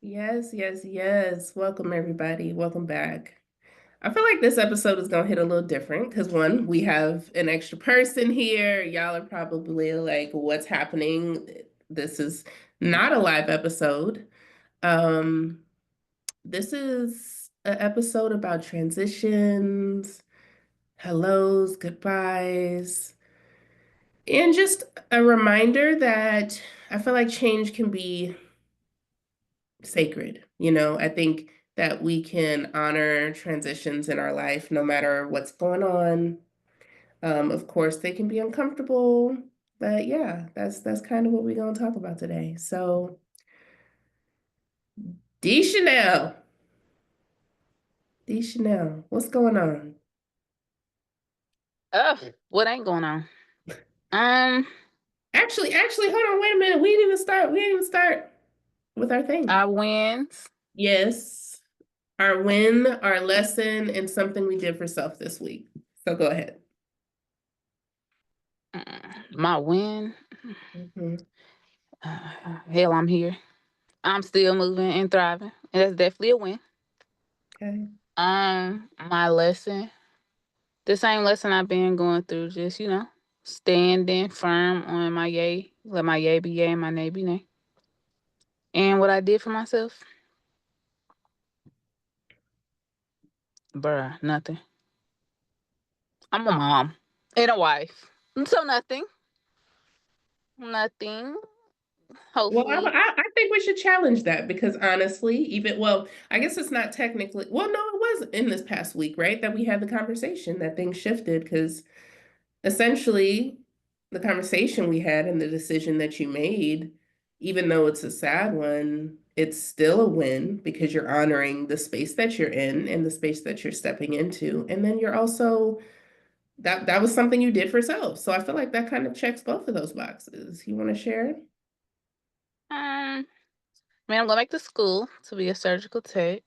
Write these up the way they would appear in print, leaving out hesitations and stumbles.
Yes, yes, yes. Welcome, everybody. Welcome back. I feel like this episode is going to hit a little different because, one, we have an extra person here. Y'all are probably like, what's happening? This is not a live episode. Um, this is an episode about transitions, hellos, goodbyes, and just a reminder that I feel like change can be sacred. I think that we can honor transitions in our life no matter what's going on. Of course, they can be uncomfortable, but yeah, that's kind of what we're gonna talk about today. So, Dee Shanell, Dee Shanell, what's going on? Oh, what ain't going on? Um, Actually, hold on, wait a minute. We didn't even start. We didn't even start with our thing. our wins. Yes, our win, our lesson, and something we did for self this week. So go ahead. My win. Mhm. Hell, I'm here. I'm still moving and thriving. And that's definitely a win. Okay. My lesson. The same lesson I've been going through. Just standing firm on my yay. Let my yay be yay and my nay be nay. And what I did for myself, bruh, nothing. I'm a mom and a wife, so nothing, nothing. Well, I, Hopefully, I I think we should challenge that because honestly, well, I guess it's not technically, well, no, it was in this past week, right? That we had the conversation that things shifted because essentially the conversation we had and the decision that you made, even though it's a sad one, it's still a win because you're honoring the space that you're in and the space that you're stepping into. And then you're also, that was something you did for self. So I feel like that kind of checks both of those boxes. You want to share? I mean, I'm going back to school to be a surgical tech.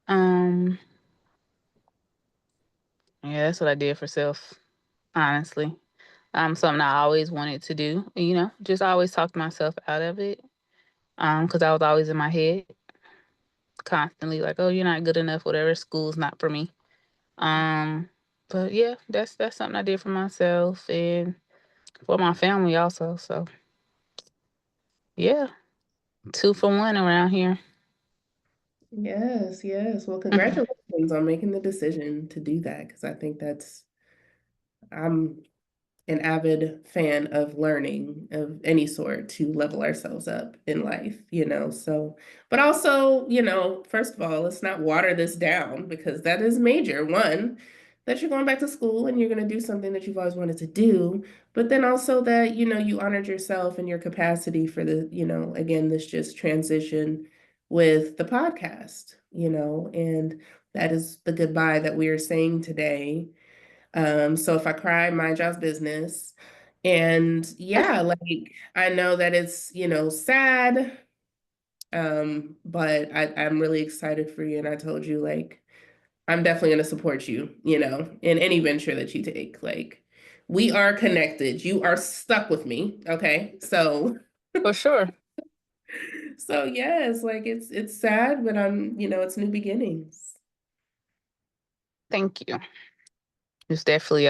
Um, yeah, that's what I did for self, honestly. Something I always wanted to do. Just always talked myself out of it. Because I was always in my head, constantly like, "Oh, you're not good enough. Whatever, school's not for me." Um, but yeah, that's something I did for myself and for my family also. So yeah, 2 for 1 around here. Yes, yes. Well, congratulations on making the decision to do that because I think I'm an avid fan of learning of any sort to level ourselves up in life. So, but also, first of all, let's not water this down because that is major. One, that you're going back to school and you're going to do something that you've always wanted to do, but then also that, you honored yourself and your capacity for again, this just transition with the podcast, and that is the goodbye that we are saying today. So if I cry, mind y'all's business. And yeah, like I know that it's sad, but I'm really excited for you. And I told you, like, I'm definitely gonna support you, in any venture that you take. Like, we are connected. You are stuck with me. Okay. So For sure. so yes, like it's sad, but it's new beginnings. Thank you. It's definitely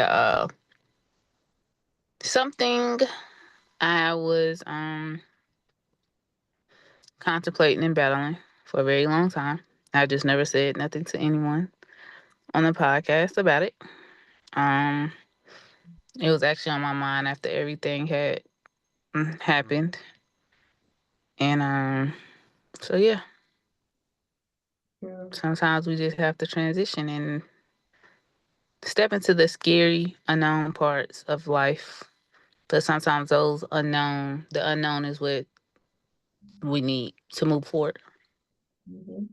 something I was contemplating and battling for a very long time. I just never said nothing to anyone on the podcast about it. Um, it was actually on my mind after everything had happened, and so yeah, Yeah. sometimes we just have to transition and step into the scary unknown parts of life. But sometimes the unknown is what we need to move forward. Mhm.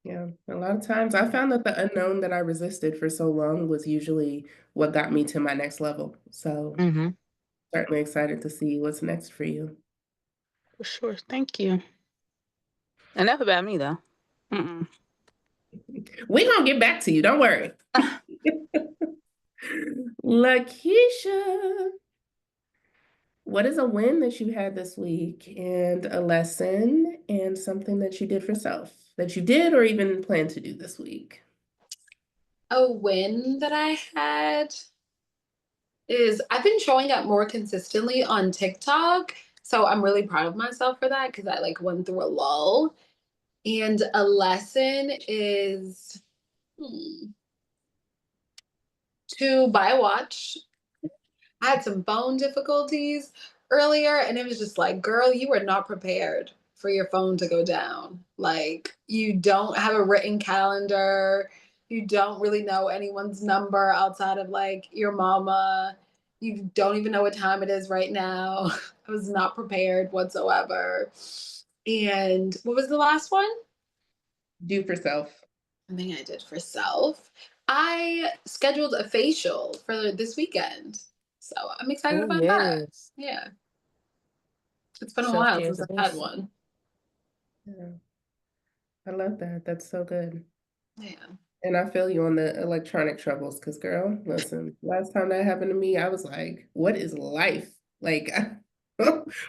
Yeah, a lot of times I found that the unknown that I resisted for so long was usually what got me to my next level. So Mm-hmm. certainly excited to see what's next for you. For sure. Thank you. Enough about me though. Mm-mm. We're gonna get back to you, don't worry. Lakeisha, what is a win that you had this week and a lesson and something that you did for self that you did or even plan to do this week? A win that I had is I've been showing up more consistently on TikTok. So I'm really proud of myself for that because I like went through a lull. And a lesson is to buy a watch. I had some phone difficulties earlier, and it was just like, girl, you were not prepared for your phone to go down. Like, you don't have a written calendar. You don't really know anyone's number outside of like your mama. You don't even know what time it is right now. I was not prepared whatsoever. And what was the last one? Do for self. Something I did for self. I scheduled a facial for this weekend. So I'm excited Oh about that. yes. Yeah. It's been a while Self-care is since the I've had best. one. Yeah, I love that. That's so good. Yeah. And I feel you on the electronic troubles because, girl, listen, last time that happened to me, I was like, what is life? Like,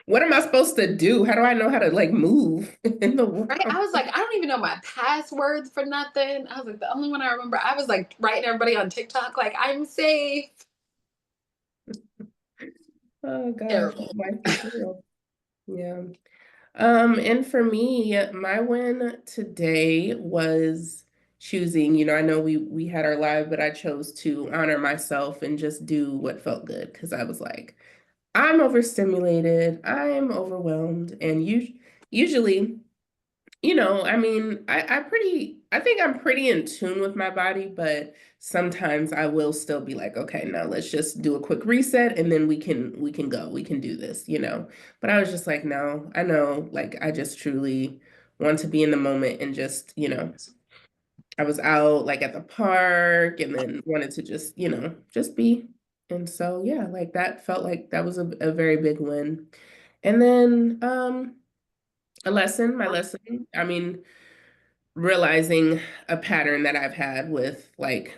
what am I supposed to do? How do I know how to like move in the Right. world? I was like, I don't even know my passwords for nothing. I was like, the only one I remember, I was like writing everybody on TikTok, like, I'm safe. Oh gosh, Terrible. life is real. Yeah. And for me, my win today was choosing, I know we had our live, but I chose to honor myself and just do what felt good because I was like, I'm overstimulated, I'm overwhelmed, and usually, I mean, I think I'm pretty in tune with my body, but sometimes I will still be like, okay, now let's just do a quick reset and then we can go. We can do this. But I was just like, no, I know, like I just truly want to be in the moment and just. I was out like at the park and then wanted to just be. And so yeah, like that felt like that was a very big win. And then my lesson, I mean, realizing a pattern that I've had with like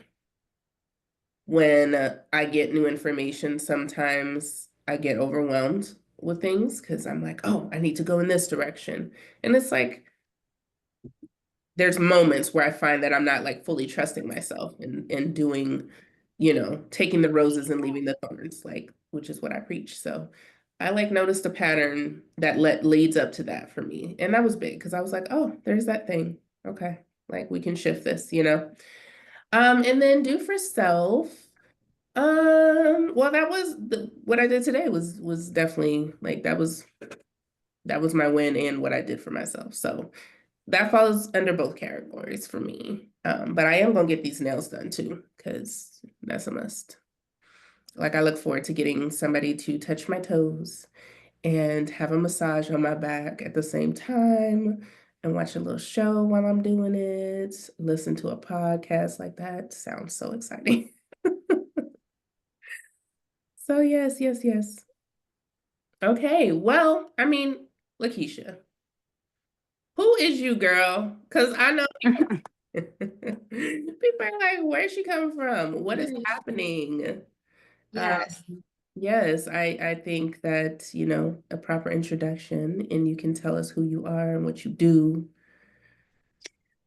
when I get new information, sometimes I get overwhelmed with things because I'm like, oh, I need to go in this direction. And it's like there's moments where I find that I'm not like fully trusting myself and doing, taking the roses and leaving the thorns, like, which is what I preach. So I like noticed a pattern that leads up to that for me. And that was big because I was like, oh, there's that thing. Okay. Like we can shift this. And then do for self. Well, that was what I did today was definitely like that was my win and what I did for myself. So that falls under both categories for me. But I am gonna get these nails done too, because that's a must. Like I look forward to getting somebody to touch my toes and have a massage on my back at the same time and watch a little show while I'm doing it, listen to a podcast like that. Sounds so exciting. So yes, yes, yes. Okay, well, I mean, Lakeisha, who is you, girl? Because I know people are like, where's she coming from? What is happening? Um, Yes. yes, I think that, a proper introduction and you can tell us who you are and what you do.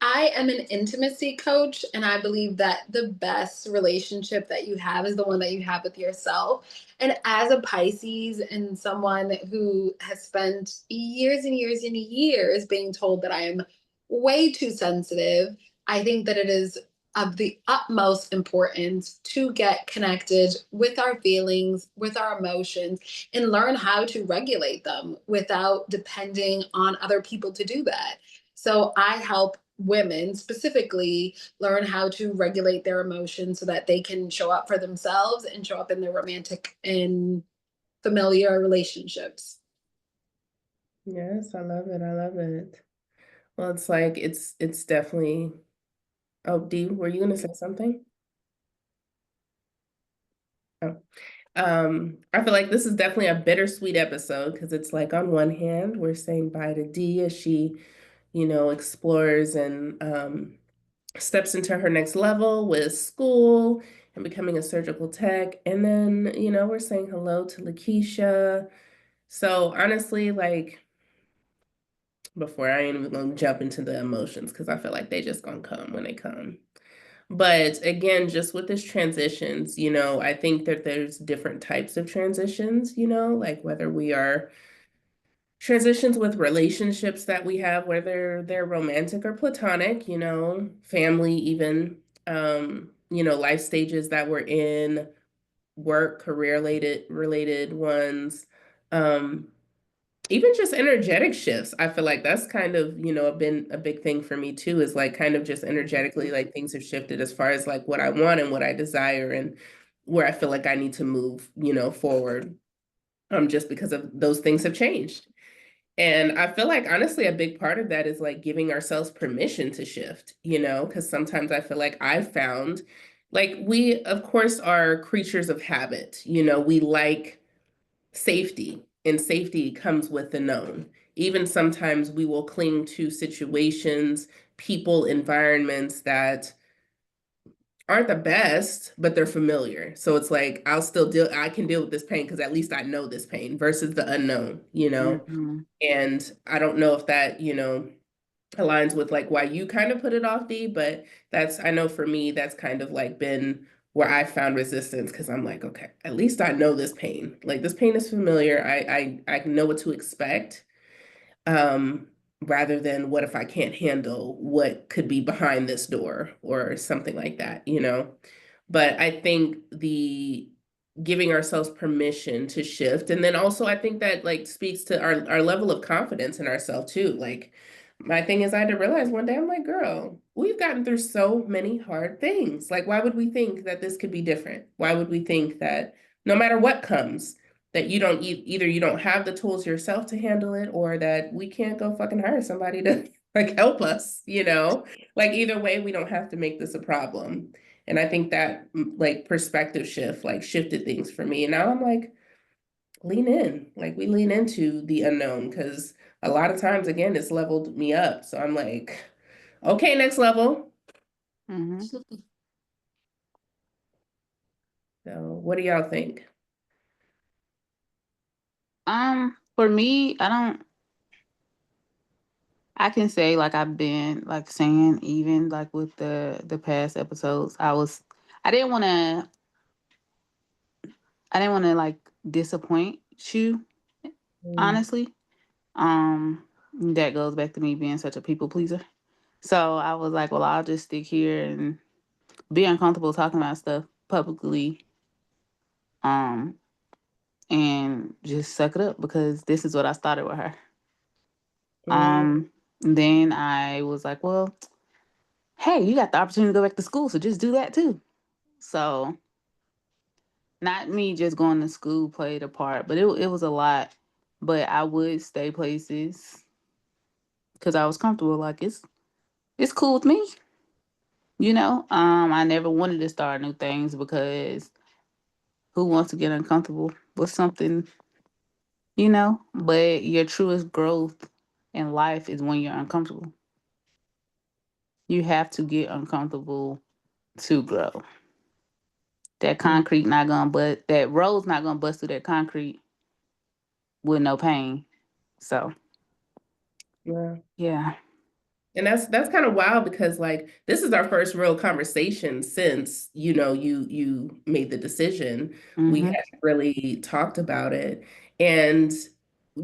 I am an intimacy coach, and I believe that the best relationship that you have is the one that you have with yourself. And as a Pisces and someone who has spent years and years and years being told that I am way too sensitive, I think that it is of the utmost importance to get connected with our feelings, with our emotions, and learn how to regulate them without depending on other people to do that. So I help women specifically learn how to regulate their emotions so that they can show up for themselves and show up in their romantic and familiar relationships. Yes, I love it. I love it. Well, it's like it's definitely. Oh, Dee, were you gonna say something? Oh. I feel like this is definitely a bittersweet episode because it's like on one hand, we're saying bye to Dee as she, explores and steps into her next level with school and becoming a surgical tech. And then, we're saying hello to Lakisha. So honestly, like, before I ain't even gonna jump into the emotions because I feel like they just gonna come when they come. But again, just with this transitions, I think that there's different types of transitions, like whether we are transitions with relationships that we have, whether they're romantic or platonic, family even, life stages that we're in, work, career related ones, um, even just energetic shifts. I feel like that's kind of, been a big thing for me too, is like kind of just energetically, like things have shifted as far as like what I want and what I desire and where I feel like I need to move, forward. Just because of those things have changed. And I feel like honestly, a big part of that is like giving ourselves permission to shift, because sometimes I feel like I've found like we, of course, are creatures of habit, we like safety, and safety comes with the known. Even sometimes we will cling to situations, people, environments that aren't the best, but they're familiar. So it's like I can deal with this pain because at least I know this pain versus the unknown, Mm-hmm. And I don't know if that, aligns with like why you kind of put it off, Dee, but I know for me, that's kind of like been where I found resistance because I'm like, okay, at least I know this pain. Like this pain is familiar. I know what to expect. Um, Rather than what if I can't handle what could be behind this door or something like that. But I think the giving ourselves permission to shift. And then also I think that like speaks to our level of confidence in ourselves too. Like my thing is I had to realize one day, I'm like, girl, we've gotten through so many hard things. Like, why would we think that this could be different? Why would we think that no matter what comes, that you don't either you don't have the tools yourself to handle it, or that we can't go fucking hire somebody to like help us. Like either way, we don't have to make this a problem. And I think that like perspective shift like shifted things for me. And now I'm like, lean in. Like we lean into the unknown because a lot of times again it's leveled me up. So I'm like, okay, next level. Mm-hmm. So what do y'all think? For me, I can say like I've been like saying even like with the past episodes, I didn't want to I didn't want to like disappoint you, Mm, honestly. That goes back to me being such a people pleaser. So I was like, well, I'll just stick here and be uncomfortable talking about stuff publicly, um, and just suck it up because this is what I started with her. mm, Um, then I was like, well, hey, you got the opportunity to go back to school, so just do that too. So not me just going to school played a part, but it was a lot. But I would stay places because I was comfortable. Like it's cool with me, you know. I never wanted to start new things because who wants to get uncomfortable with something, you know? But your truest growth in life is when you're uncomfortable. You have to get uncomfortable to grow. That mm, concrete not gonna but that road's not gonna bust through that concrete with no pain. So yeah. yeah. And that's kind of wild because like this is our first real conversation since you made the decision. We Mm-hmm. hadn't really talked about it. And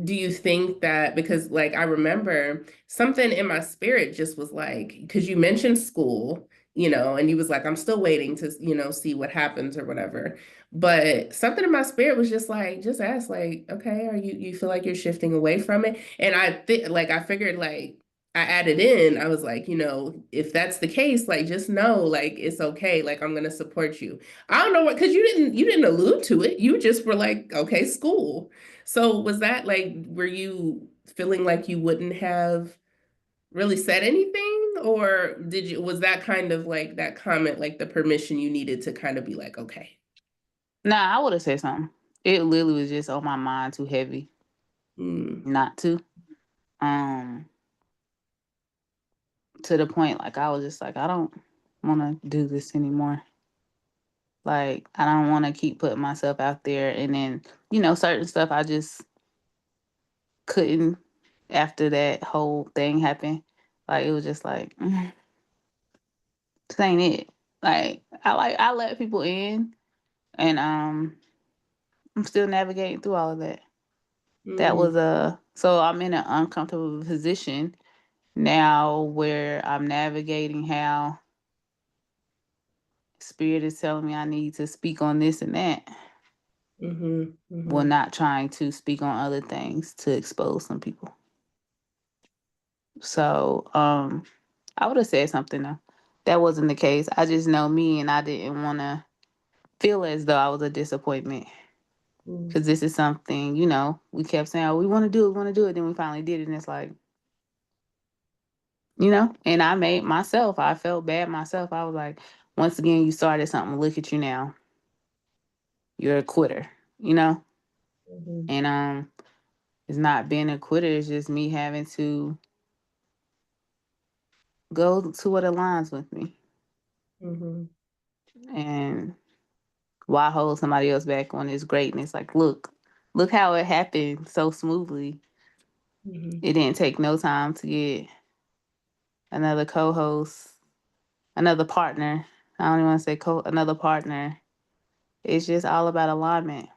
do you think that because like I remember something in my spirit just was like, because you mentioned school, and you was like, I'm still waiting to, see what happens or whatever. But something in my spirit was just like, just ask, like, okay, are you feel like you're shifting away from it? And I think like I figured like I added in, I was like, if that's the case, like just know like it's okay. Like I'm gonna support you. I don't know what because you didn't allude to it. You just were like, okay, school. So was that like, were you feeling like you wouldn't have really said anything? Or was that kind of like that comment, like the permission you needed to kind of be like, okay. Nah, I would have said something. It literally was just on my mind too heavy Mm, not to. Um, to the point like I was just like, I don't wanna do this anymore. Like, I don't want to keep putting myself out there. And then, certain stuff I just couldn't after that whole thing happened. Like, it was just like, this ain't it. I let people in, and I'm still navigating through all of that. That Mm, was so I'm in an uncomfortable position now where I'm navigating how spirit is telling me I need to speak on this and that, mm-hmm, while mm-hmm, not trying to speak on other things to expose some people. So, I would have said something though. That wasn't the case. I just know me, and I didn't want to feel as though I was a disappointment, mm, because this is something, we kept saying, oh, we want to do it, we want to do it. Then we finally did it. And it's like, and I felt bad myself. I was like, once again, you started something. Look at you now. You're a quitter, you know? mm-hmm, And it's not being a quitter, it's just me having to go to what aligns with me. mm-hmm, And why hold somebody else back on his greatness? Like, look how it happened so smoothly. mm-hmm. It didn't take no time to get another co-host, another partner. I don't even want to say another partner. It's just all about alignment,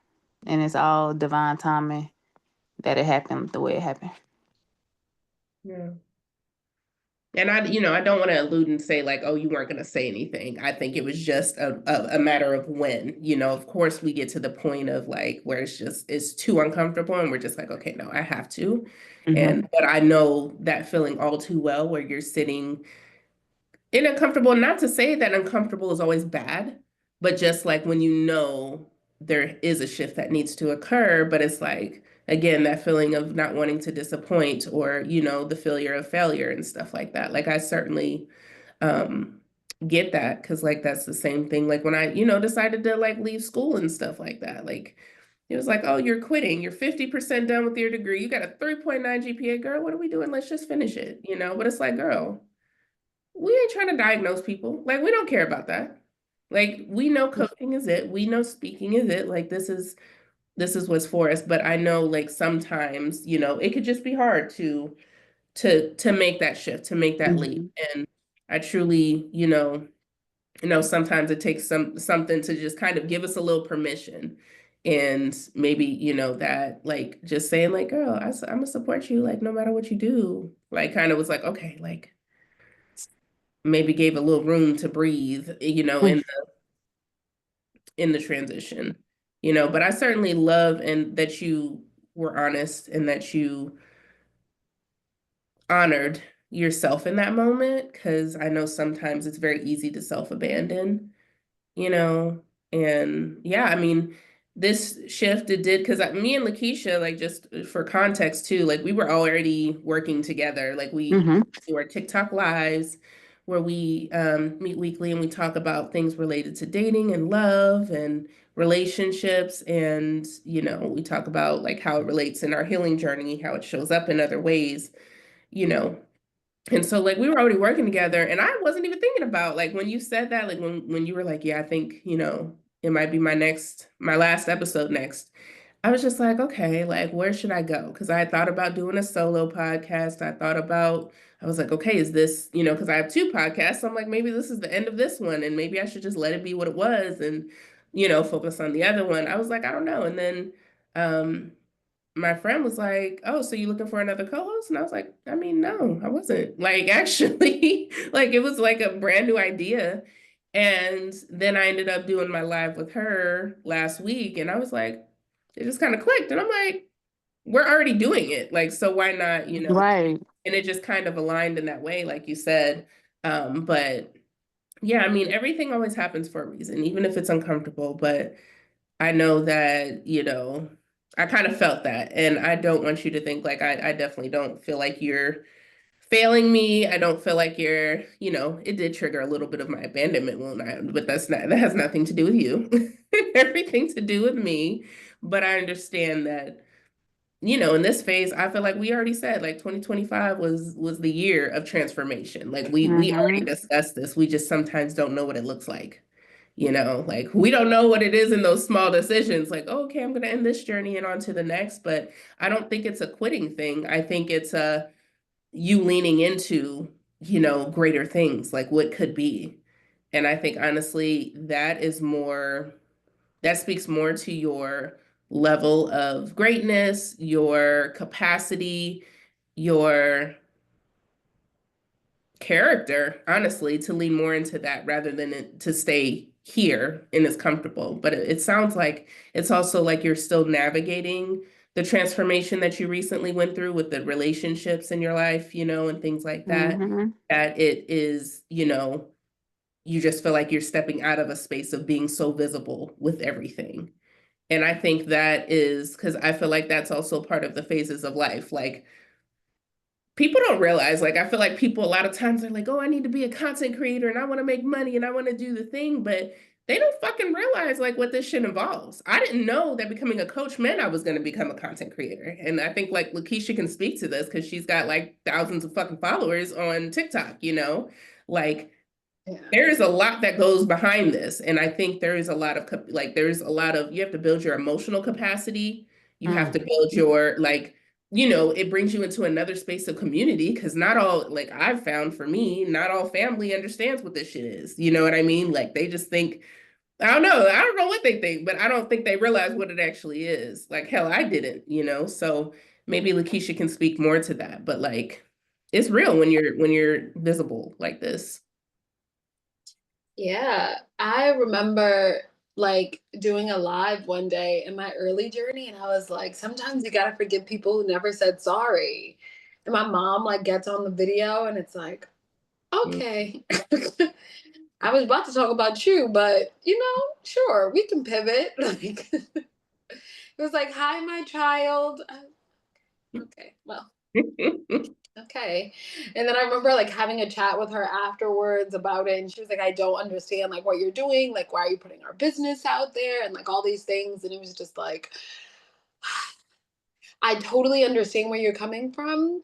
and it's all divine timing that it happened the way it happened. Yeah. And I don't want to allude and say like, oh, you weren't going to say anything. I think it was just a matter of when, of course we get to the point of like where it's too uncomfortable and we're just like, okay, no, I have to. Hmm. But I know that feeling all too well where you're sitting in uncomfortable, not to say that uncomfortable is always bad, but just like when there is a shift that needs to occur, but it's like, again, that feeling of not wanting to disappoint or, the failure and stuff like that. Like I certainly um get that because like that's the same thing. Like when I, decided to like leave school and stuff like that. Like it was like, oh, you're quitting. You're 50% done with your degree. You got a 3.9 GPA, girl. What are we doing? Let's just finish it, But it's like, girl, we ain't trying to diagnose people. Like, we don't care about that. Like, we know coaching is it. We know speaking is it. Like, this is what's for us. But I know, like, sometimes, it could just be hard to make that shift, to make that leap. Hmm. And I truly, sometimes it takes something to just kind of give us a little permission. And maybe, that like just saying, like, girl, I'm gonna support you, like, no matter what you do. Like, kind of was like, okay, like maybe gave a little room to breathe, in the transition, but I certainly love and that you were honest and that you honored yourself in that moment because I know sometimes it's very easy to self-abandon, you know, and yeah, I mean, this shift it did because me and Lakisha, like just for context too, like we were already working together. Like we Hmm. do our TikTok lives where we meet weekly and we talk about things related to dating and love and relationships. And, we talk about like how it relates in our healing journey, how it shows up in other ways, you know, and so like we were already working together and I wasn't even thinking about like when you said that, like when you were like, yeah, I think, it might be my last episode next. I was just like, okay, like where should I go? Because I thought about doing a solo podcast. I was like, okay, is this, because I have two podcasts. So I'm like, maybe this is the end of this one and maybe I should just let it be what it was and, focus on the other one. I was like, I don't know. And then um my friend was like, "Oh, so you looking for another co-host?" And I was like, "I mean, no, I wasn't. Like, actually, like it was like a brand new idea." And then I ended up doing my live with her last week, and I was like, it just kind of clicked. And I'm like, we're already doing it. Like, so why not, Right. And it just kind of aligned in that way, like you said. But yeah, I mean, everything always happens for a reason, even if it's uncomfortable. But I know that, I kind of felt that. And I don't want you to think like I definitely don't feel like you're failing me. I don't feel like it did trigger a little bit of my abandonment wound, but that has nothing to do with you. Everything to do with me. But I understand that, in this phase, I feel like we already said like 2025 was the year of transformation. Like we already Hmm. discussed this. We just sometimes don't know what it looks like, You know, like we don't know what it is in those small decisions, like, oh, okay, I'm going to end this journey and on to the next. But I don't think it's a quitting thing. I think it's a you leaning into, you know, greater things like what could be. And I think honestly, that speaks more to your level of greatness, your capacity, your character, honestly, to lean more into that rather than to stay here and it's comfortable. But it sounds like it's also like you're still navigating the transformation that you recently went through with the relationships in your life, you know, and things like that, Mm-hmm. that it is, you know, you just feel like you're stepping out of a space of being so visible with everything. And I think that is because I feel like that's also part of the phases of life. Like people don't realize, like, I feel like people a lot of times are like, oh, I need to be a content creator and I want to make money and I want to do the thing, but they don't fucking realize like what this shit involves. I didn't know that becoming a coach meant I was going to become a content creator. And I think like Lakisha can speak to this because she's got like thousands of fucking followers on TikTok, you know? Like Yeah. there is a lot that goes behind this. And I think there is a lot of, like, there's a lot of, you have to build your emotional capacity. You have to build your, like, you know, it brings you into another space of community because not all, like, I've found for me, not all family understands what this shit is. You know what I mean? Like, they just think, I don't know what they think, but I don't think they realize what it actually is. Like, hell, I didn't, you know? So maybe Lakeisha can speak more to that. But, like, it's real when you're visible like this. Yeah, I remember like doing a live one day in my early journey, and I was like, sometimes you gotta forgive people who never said sorry. And my mom like gets on the video, and it's like, Mm. okay, I was about to talk about you, but you know, sure, we can pivot. Like, it was like, hi, my child. Okay, well, okay. And then I remember like having a chat with her afterwards about it. And she was like, I don't understand like what you're doing. Like, why are you putting our business out there? And like all these things. And it was just like, I totally understand where you're coming from.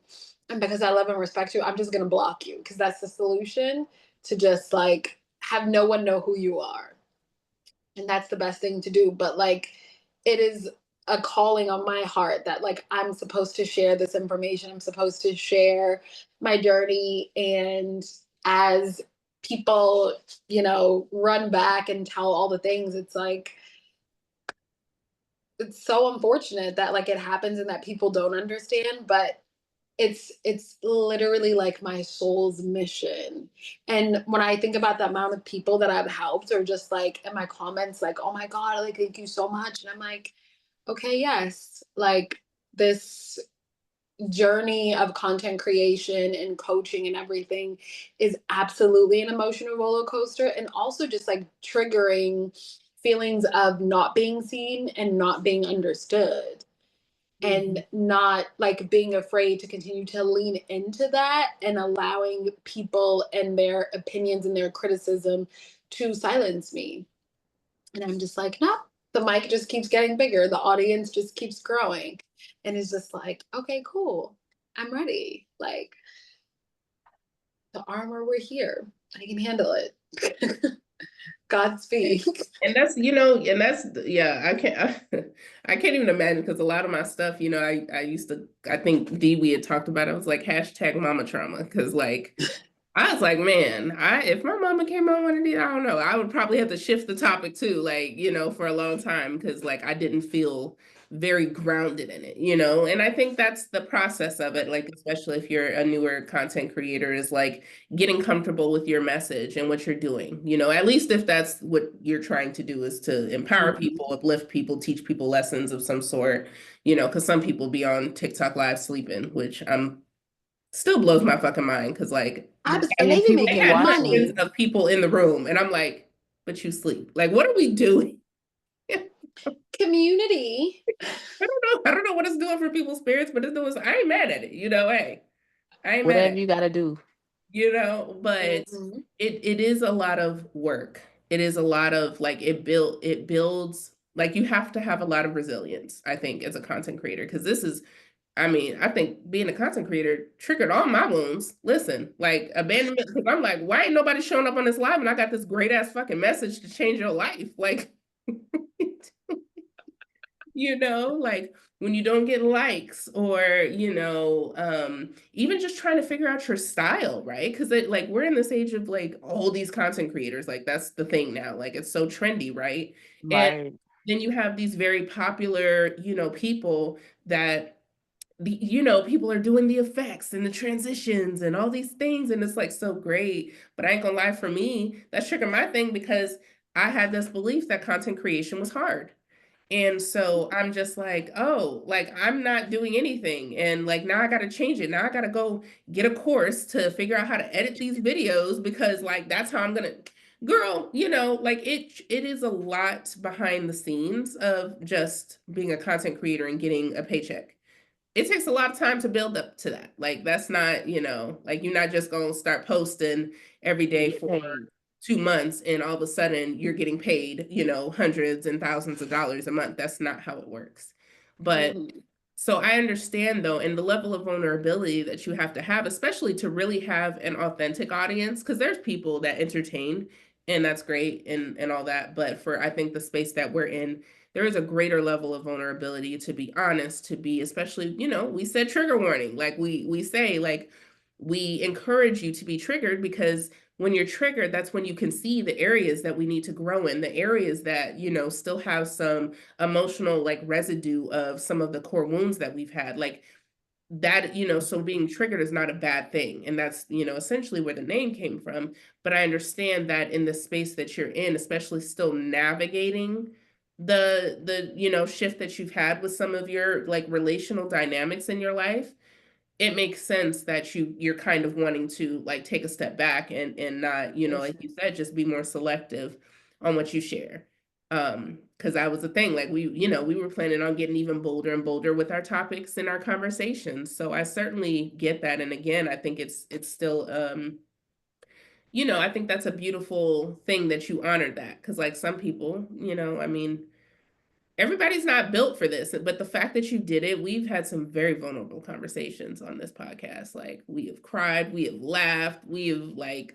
And because I love and respect you, I'm just going to block you because that's the solution to just like have no one know who you are. And that's the best thing to do. But like, it is a calling on my heart that like I'm supposed to share this information. I'm supposed to share my journey. And as people, you know, run back and tell all the things, it's like it's so unfortunate that like it happens and that people don't understand, but it's literally like my soul's mission. And when I think about the amount of people that I've helped or just like in my comments like, oh my god, like thank you so much, and I'm like, okay, yes, like this journey of content creation and coaching and everything is absolutely an emotional roller coaster, and also just like triggering feelings of not being seen and not being understood Mhm. and not like being afraid to continue to lean into that and allowing people and their opinions and their criticism to silence me. And I'm just like, no, the mic just keeps getting bigger. The audience just keeps growing. And it's just like, okay, cool. I'm ready. Like the armor, we're here. I can handle it. Godspeed. And that's, you know, and that's, yeah, I can't even imagine because a lot of my stuff, you know, I used to, I think Dee, we had talked about it, was like hashtag mama trauma. Cause like, I was like, man, if my mama came on one of these, I don't know, I would probably have to shift the topic too, like, you know, for a long time because like I didn't feel very grounded in it, you know, and I think that's the process of it, like especially if you're a newer content creator, is like getting comfortable with your message and what you're doing, you know, at least if that's what you're trying to do is to empower Mm-hmm. people, uplift people, teach people lessons of some sort, you know, because some people be on TikTok live sleeping, which I'm still blows my fucking mind because like And they And be people they be making had watching millions you. money. of people in the room, and I'm like, but you sleep. Like, what are we doing? Community. I don't know what it's doing for people's spirits, but it's doing. I ain't mad at it. You know, hey, I ain't mad at Whatever it. you got to do. You know, but Mhm. it is a lot of work. It is a lot of like it builds like you have to have a lot of resilience, I think, as a content creator, because this is I mean, I think being a content creator triggered all my wounds. Listen, like abandonment, because I'm like, why ain't nobody showing up on this live and I got this great ass fucking message to change your life? Like, like when you don't get likes or, even just trying to figure out your style, right? Because like we're in this age of like all these content creators, like that's the thing now, like it's so trendy, right? And Right. then you have these very popular, people that people are doing the effects and the transitions and all these things, and it's like so great. But I ain't gonna lie, for me, that's triggered my thing because I had this belief that content creation was hard. And so I'm just like, oh, like I'm not doing anything. And like now I got to change it. Now I got to go get a course to figure out how to edit these videos because like that's how I'm going to girl, like it is a lot behind the scenes of just being a content creator and getting a paycheck. It takes a lot of time to build up to that. Like that's not, like you're not just going to start posting every And day get for paid. 2 months and all of a sudden you're getting paid, hundreds and thousands of dollars a month. That's not how it works. But Mhm. so I understand though, and the level of vulnerability that you have to have, especially to really have an authentic audience, because there's people that entertain and that's great and all that. But for I think the space that we're in, there is a greater level of vulnerability to be honest, to be especially, we said trigger warning. Like we say, like we encourage you to be triggered because when you're triggered, that's when you can see the areas that we need to grow in, the areas that, still have some emotional like residue of some of the core wounds that we've had. Like that, so being triggered is not a bad thing. And that's, essentially where the name came from. But I understand that in the space that you're in, especially still navigating the shift that you've had with some of your like relational dynamics in your life, it makes sense that you're kind of wanting to like take a step back and not, Yes. like you said, just be more selective on what you share. Because that was the thing, like we were planning on getting even bolder and bolder with our topics and our conversations. So I certainly get that. And again, I think it's still I think that's a beautiful thing that you honored that. Because like some people, I mean, everybody's not built for this, but the fact that you did it, we've had some very vulnerable conversations on this podcast. Like we have cried, we have laughed, we have like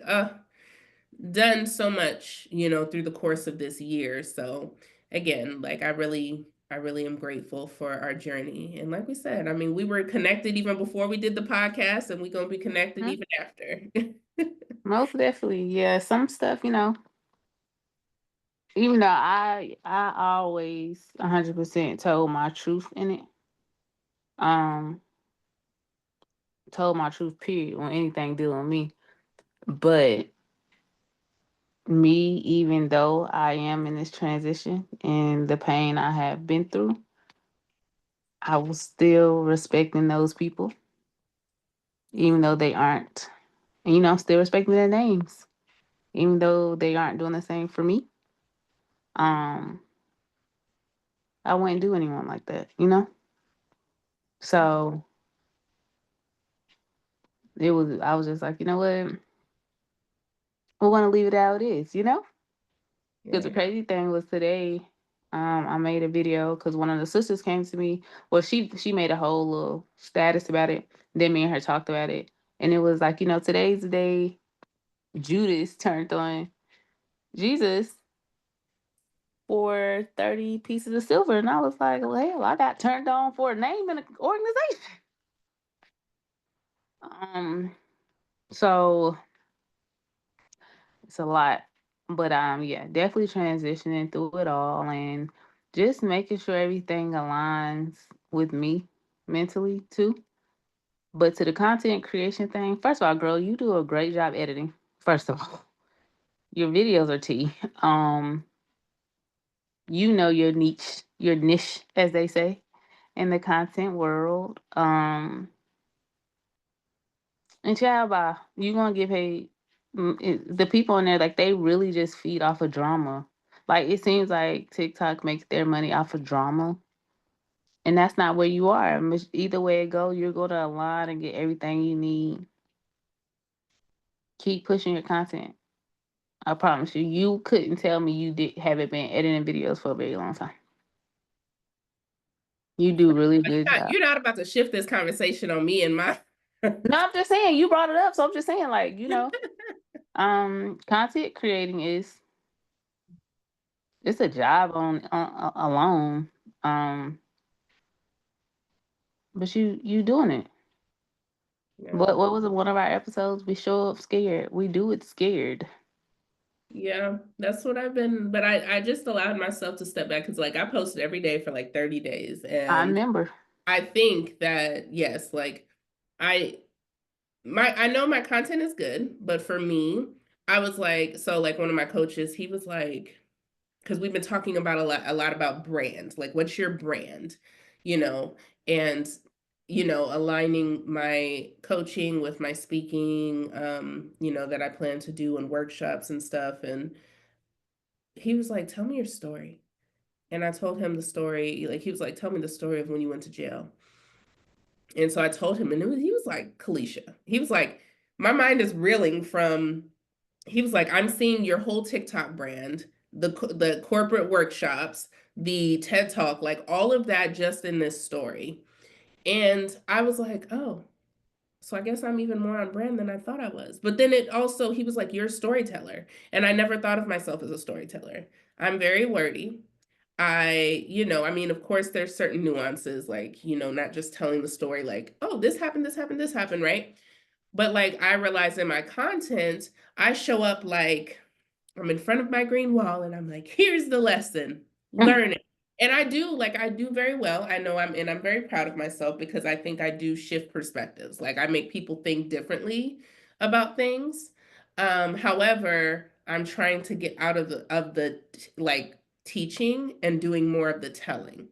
done so much, through the course of this year. So again, like I really am grateful for our journey. And like we said, I mean, we were connected even before we did the podcast and we're gonna be connected Mhm. even after. Most definitely. Yeah. Some stuff, even though I always 100% told my truth in it. Um, told my truth, period, on anything dealing with me. But me, even though I am in this transition and the pain I have been through, I was still respecting those people, even though they aren't. And I'm still respecting their names, even though they aren't doing the same for me. Um, I wouldn't do anyone like that. So I was just like, you know what? We're gonna leave it how it is. Because the Yeah. crazy thing was today, I made a video because one of the sisters came to me. Well, she made a whole little status about it. Then me and her talked about it, and it was like, today's the day Judas turned on Jesus for 30 pieces of silver, and I was like, well, hell, I got turned on for a name in an organization. Um, so it's a lot, but yeah, definitely transitioning through it all and just making sure everything aligns with me mentally too. But to the content creation thing, first of all, girl, you do a great job editing. First of all, your videos are tea. Your niche, as they say, in the content world. And child, bye. You gonna get paid. The people in there, like they really just feed off of drama. Like it seems like TikTok makes their money off of drama, and that's not where you are. Either way it go, you're going to align and get everything you need. Keep pushing your content. I promise you. You couldn't tell me you haven't been editing videos for a very long time. You do a really good job. You're not about to shift this conversation on me and my No, I'm just saying you brought it up, so I'm just saying, like, content creating is it's a job on alone. Um, but you doing it. yeah. What was it? One of our episodes? We show up scared. We do it scared. Yeah, that's what I've been, but I just allowed myself to step back because like I posted every day for like 30 days. I And remember. I think that yes, like I I know my content is good, but for me, I was like, so like one of my coaches, he was like, because we've been talking about a lot about brand, like what's your brand, you know, and aligning my coaching with my speaking, that I plan to do in workshops and stuff. And he was like, tell me your story. And I told him the story, like he was like, tell me the story of when you went to jail. And so I told him, and he was like, Kalisha. He was like, my mind is reeling from. He was like, I'm seeing your whole TikTok brand, the corporate workshops, the TED Talk, like all of that just in this story. And I was like, oh, so I guess I'm even more on brand than I thought I was. But then it also, he was like, you're a storyteller. And I never thought of myself as a storyteller. I'm very wordy. I mean, of course, there's certain nuances, like, not just telling the story, like, oh, this happened, this happened, this happened, right? But like, I realize in my content, I show up like I'm in front of my green wall and I'm like, here's the lesson, learn it. And I do very well. I'm very proud of myself because I think I do shift perspectives. Like I make people think differently about things. However, I'm trying to get out of the like teaching and doing more of the telling,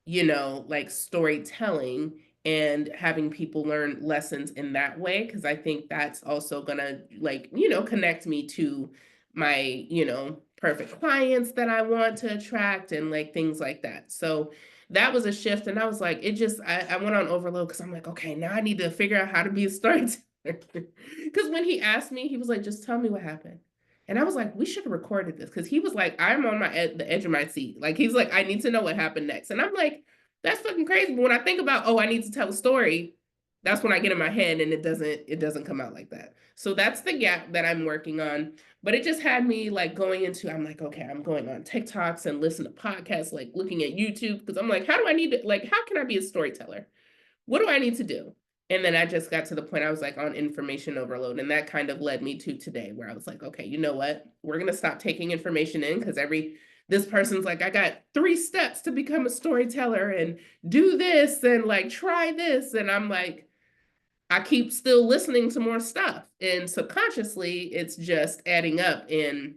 like storytelling and having people learn lessons in that way. Cause I think that's also gonna like, connect me to my, perfect clients that I want to attract and like things like that. So that was a shift. And I was like, I went on overload because I'm like, okay, now I need to figure out how to be a storyteller. Because when he asked me, he was like, just tell me what happened. And I was like, we should have recorded this because he was like, I'm on the edge of my seat. Like he's like, I need to know what happened next. And I'm like, that's fucking crazy. But when I think about, oh, I need to tell a story, that's when I get in my head and it doesn't come out like that. So that's the gap that I'm working on. But it just had me like going into, I'm like, okay, I'm going on TikToks and listen to podcasts, like looking at YouTube, because I'm like, how do I need to, like, how can I be a storyteller? What do I need to do? And then I just got to the point I was like on information overload. And that kind of led me to today where I was like, okay, you know what? We're going to stop taking information in because this person's like, I got 3 steps to become a storyteller and do this and like try this. And I'm like, I keep still listening to more stuff. And subconsciously, it's just adding up and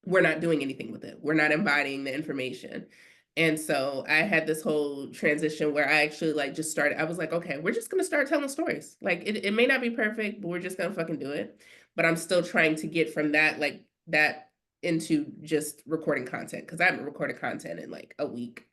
we're not doing anything with it. We're not embodying the information. And so I had this whole transition where I actually like just started. I was like, okay, we're just gonna start telling stories. Like it may not be perfect, but we're just gonna fucking do it. But I'm still trying to get from that, like that into just recording content because I haven't recorded content in like a week.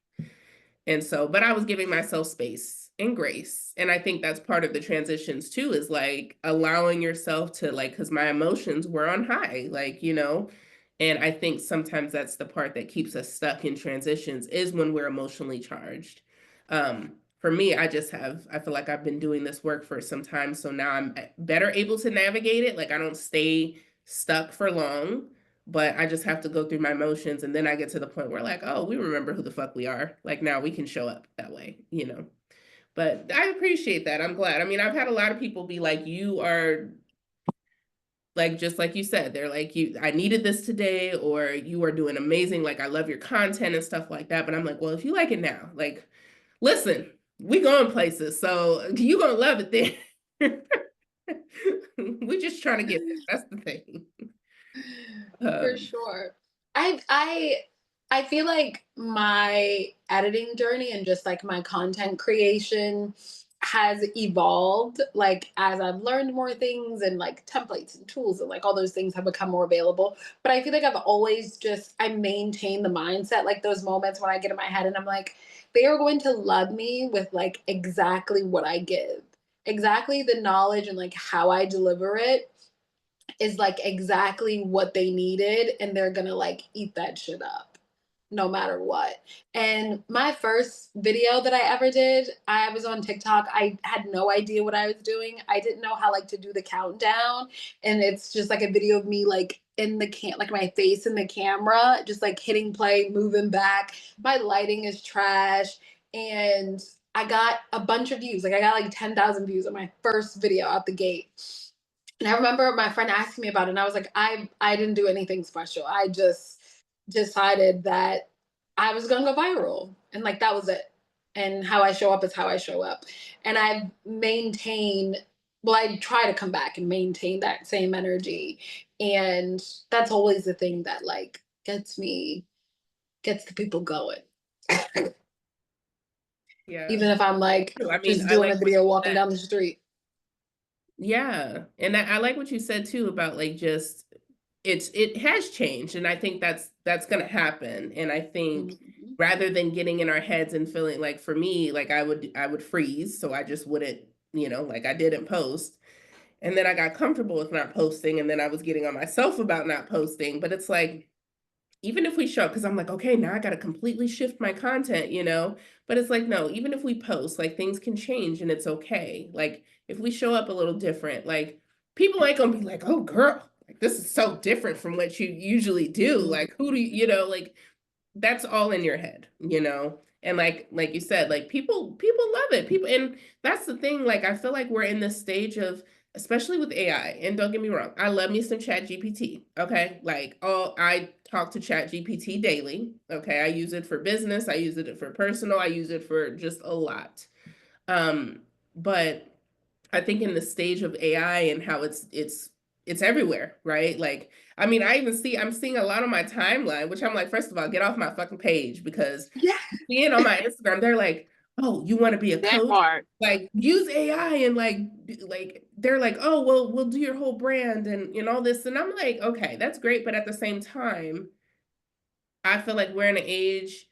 And so, but I was giving myself space and grace. And I think that's part of the transitions too, is like allowing yourself to like, because my emotions were on high, like, and I think sometimes that's the part that keeps us stuck in transitions is when we're emotionally charged. For me, I feel like I've been doing this work for some time. So now I'm better able to navigate it. Like I don't stay stuck for long, but I just have to go through my motions. And then I get to the point where like, oh, we remember who the fuck we are. Like now we can show up that way. But I appreciate that. I'm glad. I mean, I've had a lot of people be like, you are like, just like you said, they're like, I needed this today, or you are doing amazing. Like, I love your content and stuff like that. But I'm like, well, if you like it now, like, listen, we going places. So you gonna love it then. We just trying to get there. That's the thing. For Um, sure. I feel like my editing journey and just like my content creation has evolved like as I've learned more things and like templates and tools and like all those things have become more available. But I feel like I've always just I maintain the mindset, like those moments when I get in my head and I'm like, they are going to love me with like exactly what I give. Exactly the knowledge and like how I deliver it is like exactly what they needed and they're gonna like eat that shit up. no matter what. And my first video that I ever did, I was on TikTok. I had no idea what I was doing. I didn't know how like to do the countdown. And it's just like a video of me like in the like my face in the camera, just like hitting play, moving back. My lighting is trash. And I got a bunch of views. Like I got like 10,000 views on my first video out the gate. And I remember my friend asking me about it, and I was like, I didn't do anything special. I just decided that I was gonna go viral. And like that was it. And how I show up is how I show up. And I've maintained, well, I try to come back and maintain that same energy. And that's always the thing that like gets the people going. Yeah. Even if I'm like I mean, just I doing like a what video you walking said. down the street. Yeah. And I like what you said too about like just it has changed, and I think that's gonna happen. And I think Mhm. rather than getting in our heads and feeling like, for me, like I would freeze, so I just wouldn't, like I didn't post. And then I got comfortable with not posting, and then I was getting on myself about not posting. But it's like, even if we show, because I'm like, okay, now I got to completely shift my content. But it's like, no, even if we post, like things can change and it's okay. Like if we show up a little different, like people ain't gonna be like, oh girl, like this is so different from what you usually do. Like who do like that's all in your head. And like you said, like people love it. People, and that's the thing, like I feel like we're in this stage of, especially with AI, and don't get me wrong, I love me some Chat GPT. Okay. Like, oh, I talk to Chat GPT daily. Okay. I use it for business, I use it for personal, I use it for just a lot. But I think in the stage of AI and how it's everywhere, right? Like, I mean, I'm seeing a lot on my timeline, which I'm like, first of all, get off my fucking page, because Yeah. seeing on my Instagram, they're like, oh, you want to be a That coach? part. Like, use AI, and like they're like, oh, well, we'll do your whole brand and all this. And I'm like, okay, that's great, but at the same time, I feel like we're in an age,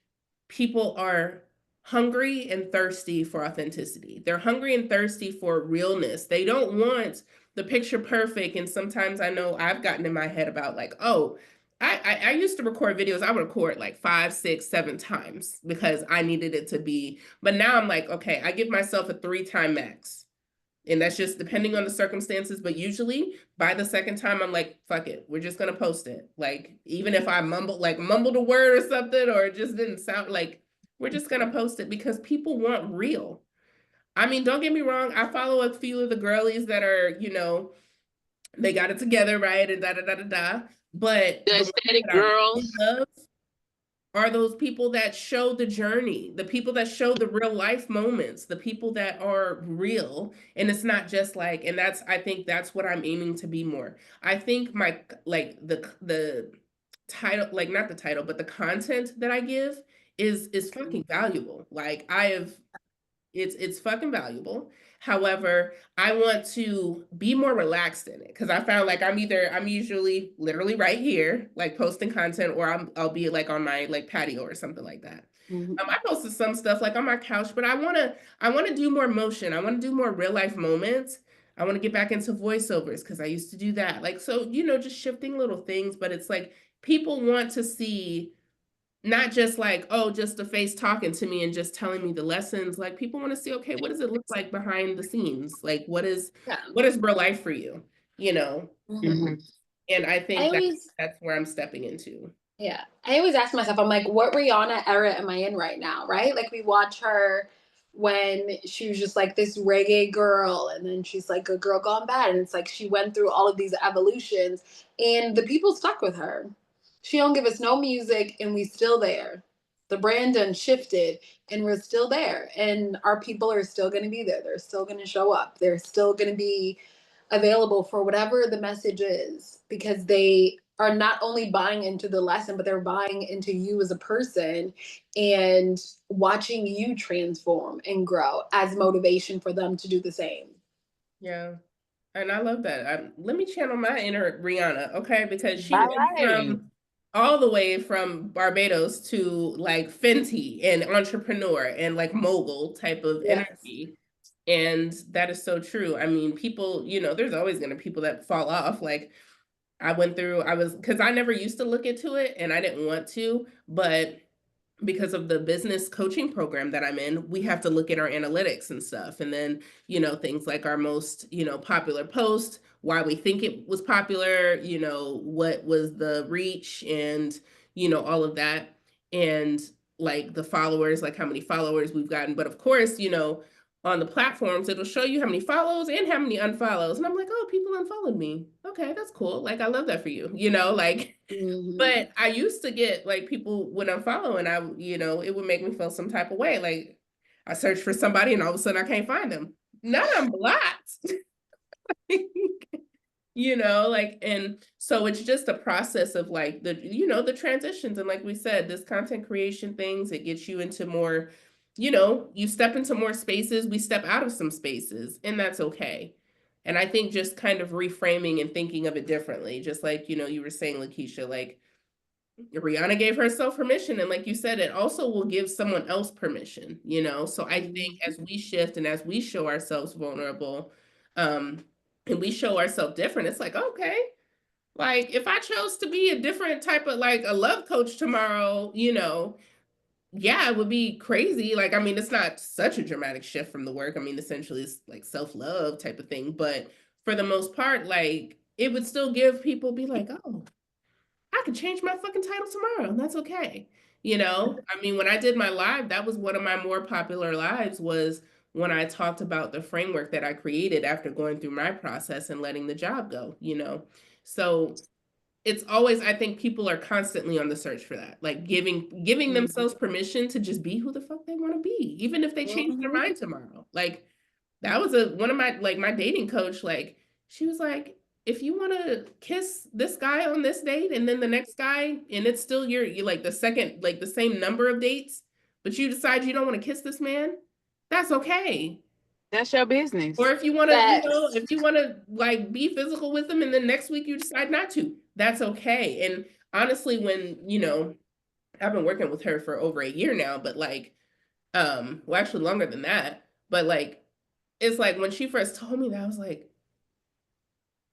people are hungry and thirsty for authenticity. They're hungry and thirsty for realness. They don't want the picture perfect. And sometimes I know I've gotten in my head about like, oh, I used to record videos. I would record like 5, 6, 7 times because I needed it to be. But now I'm like, okay, I give myself a 3-time max. And that's just depending on the circumstances. But usually by the second time, I'm like, fuck it. We're just going to post it. Like, even if I mumbled a word or something, or it just didn't sound like, we're just going to post it because people want real. I mean, don't get me wrong. I follow a few of the girlies that are, they got it together, right? And da da da da da. But The the ones aesthetic that I really girls. love are those people that show the journey, the people that show the real life moments, the people that are real. And it's not just like, and I think that's what I'm aiming to be more. I think my, like the title, like not the title, but the content that I give is fucking valuable. Like it's fucking valuable. However, I want to be more relaxed in it, because I found like I'm usually literally right here, like posting content, or I'll be like on my like patio or something like that. I posted some stuff like on my couch, but I want to do more motion. I want to do more real life moments. I want to get back into voiceovers because I used to do that. Like, so, just shifting little things, but it's like people want to see not just like, oh, just a face talking to me and just telling me the lessons. Like, people want to see, okay, what does it look like behind the scenes? Like, what is Yeah. real life for you? You know? Mhm. And I I think always, that's where I'm stepping into. yeah, I always ask myself, I'm like, what Rihanna era am I in right now? Right? Like we watch her when she was just like this reggae girl, and then she's like a girl gone bad, and it's like she went through all of these evolutions, and the people stuck with her. She don't give us no music, and we still there. The brand done shifted, and we're still there, and our people are still going to be there. They're still going to show up. They're still going to be available for whatever the message is, because they are not only buying into the lesson, but they're buying into you as a person and watching you transform and grow as motivation for them to do the same. Yeah. And I love that. Let me channel my inner Rihanna, okay? Because she All went right. from all the way from Barbados to like Fenty and entrepreneur and like mogul type of Yes. energy. And that is so true. I mean, people, there's always going to be people that fall off. Like, because I never used to look into it and I didn't want to, but because of the business coaching program that I'm in, we have to look at our analytics and stuff. And then, things like our most, popular post, why we think it was popular, what was the reach and, all of that. And like the followers, like how many followers we've gotten. But of course, on the platforms, it'll show you how many follows and how many unfollows. And I'm like, oh, people unfollowed me. Okay, that's cool. Like, I love that for you, like. Mm-hmm. But I used to get like people would unfollow and it would make me feel some type of way. Like I searched for somebody and all of a sudden I can't find them. None of them blocked. Like, and so it's just a process of like the transitions. And like we said, this content creation things, it gets you into more, you step into more spaces, we step out of some spaces, and that's okay. And I think just kind of reframing and thinking of it differently, just like, you were saying, Lakeisha, like Rihanna gave herself permission. And like you said, it also will give someone else permission, So I think Mm-hmm. as we shift and as we show ourselves vulnerable, and we show ourselves different, it's like, okay, like if I chose to be a different type of like a love coach tomorrow, yeah, it would be crazy. Like, I mean, it's not such a dramatic shift from the work. I mean, essentially it's like self-love type of thing. But for the most part, like it would still give people be like, oh, I could change my fucking title tomorrow, and that's okay. I mean, when I did my live, that was one of my more popular lives was when I talked about the framework that I created after going through my process and letting the job go. So it's always, I think people are constantly on the search for that, like giving themselves permission to just be who the fuck they want to be, even if they change their Mm-hmm. mind tomorrow. Like that was one of my like my dating coach, like she was like, if you want to kiss this guy on this date and then the next guy, and it's still you like the second, like the same number of dates, but you decide you don't want to kiss this man, that's okay. That's your Or business. if you want to, Facts. if you want to like be physical with them and then next week you decide not to, that's okay. And honestly, when, I've been working with her for over a year now, but like, well, actually longer than that, but like, it's like when she first told me that, I was like,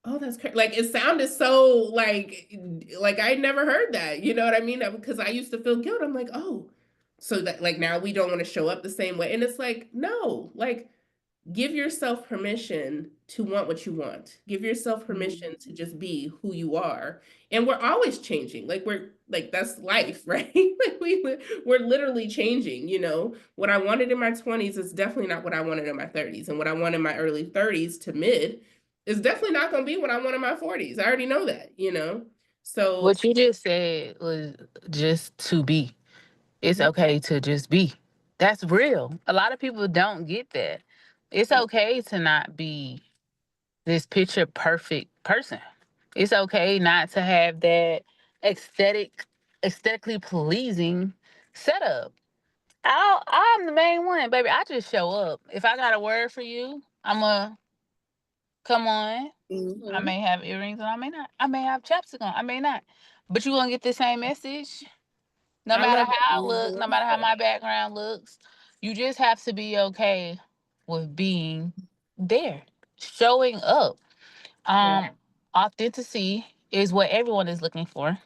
oh, that's crazy. Like it sounded so like I never heard that. You know what I mean? Because I used to feel guilt. I'm like, oh, so that like now we don't want to show up the same way. And it's like, no, like give yourself permission to want what you want. Give yourself permission to just be who you are. And we're always changing. Like we're like that's life, right? Like we're literally changing, What I wanted in my 20s is definitely not what I wanted in my 30s. And what I want in my early 30s to mid is definitely not going to be what I want in my 40s. I already know that. So, What you just said was just to be. It's yeah, okay to just be. That's real. A lot of people don't get that. It's okay to not be this picture perfect person. It's okay not to have that aesthetically pleasing setup. I'm the main one, baby. I just show up. If I got a word for you, I'ma come on. I Mm-hmm. may have earrings and I may not. I may have chapstick on. I may not. But you gonna get the same message. No I matter love how I look, no Mm-hmm. matter how that. my background looks, you just have to be okay with being there, showing up. Yeah. Um, Authenticity is what everyone is looking for.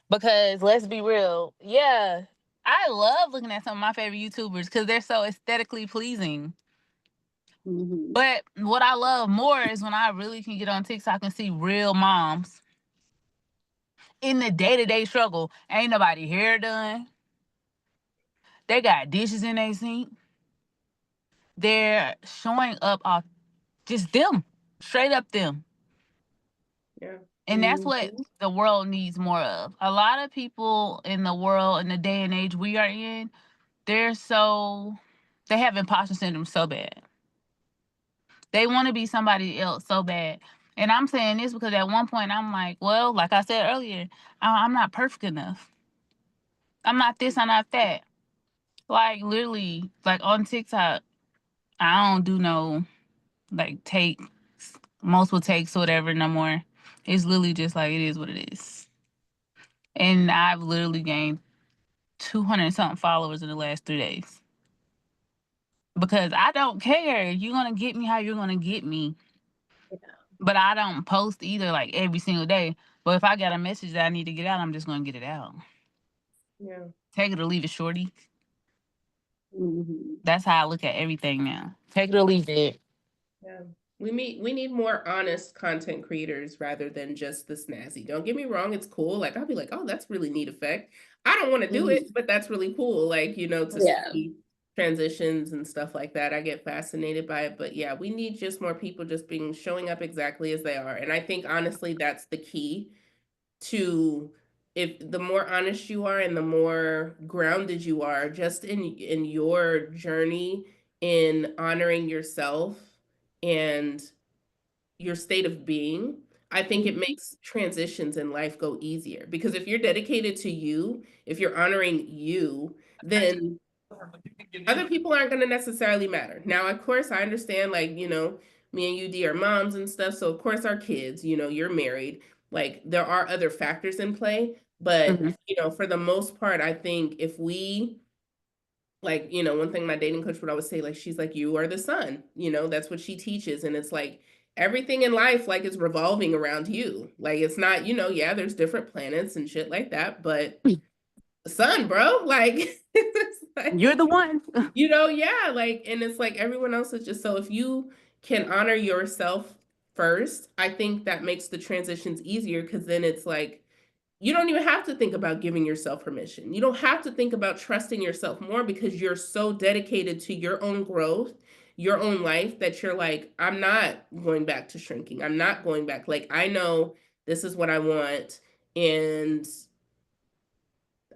Because let's be real, yeah, I love looking at some of my favorite YouTubers because they're so aesthetically pleasing. Mm-hmm. But what I love more is when I really can get on TikTok and see real moms in the day to day struggle. Ain't nobody hair done. They got dishes in their sink. They're showing up off just them, straight up them. Yeah. And that's what Mm-hmm. the world needs more of. A lot of people in the world, in the day and age we are in, they're so, they have imposter syndrome so bad. They want to be somebody else so bad. And I'm saying this because at one point I'm like, well, like I said earlier, I'm not perfect enough. I'm not this, I'm not that. Like literally, like on TikTok, I don't do no like take multiple takes or whatever no more. It's literally just like it is what it is. And I've literally gained 200 something followers in the last 3 days because I don't care. You're gonna get me how you're gonna get me, but I don't post either like every single day. But if I got a message that I need to get out, I'm just gonna get it out. Yeah. Take it or leave it, shorty. Mhm. That's how I look at everything now. Take it or leave it. Yeah. We need more honest content creators rather than just the snazzy. Don't get me wrong, it's cool. Like I'll be like, oh, that's really neat effect. I don't want to do it, Mhm. but that's really cool. Like, to Yeah. see transitions and stuff like that. I get fascinated by it. But yeah, we need just more people just being showing up exactly as they are. And I think honestly that's the key to, if the more honest you are and the more grounded you are just in your journey in honoring yourself and your state of being, I think it Mhm. makes transitions in life go easier. Because if you're dedicated to you, if you're honoring you, then other people aren't going to necessarily matter. Now, of course, I understand, like, me and you, D, are moms and stuff. So, of course, our kids, you're married. Like, there are other factors in play. But, Mm-hmm. for the most part, I think if we, like, one thing my dating coach would always say, like, she's like, you are the sun, that's what she teaches. And it's like, everything in life, like, is revolving around you. Like, it's not, yeah, there's different planets and shit like that. But the sun, bro, like, it's like, You're the one. yeah, like, and it's like everyone else is just, so if you can honor yourself first, I think that makes the transitions easier because then it's like you don't even have to think about giving yourself permission. You don't have to think about trusting yourself more because you're so dedicated to your own growth, your own life, that you're like, I'm not going back to shrinking. I'm not going back. Like, I know this is what I want. And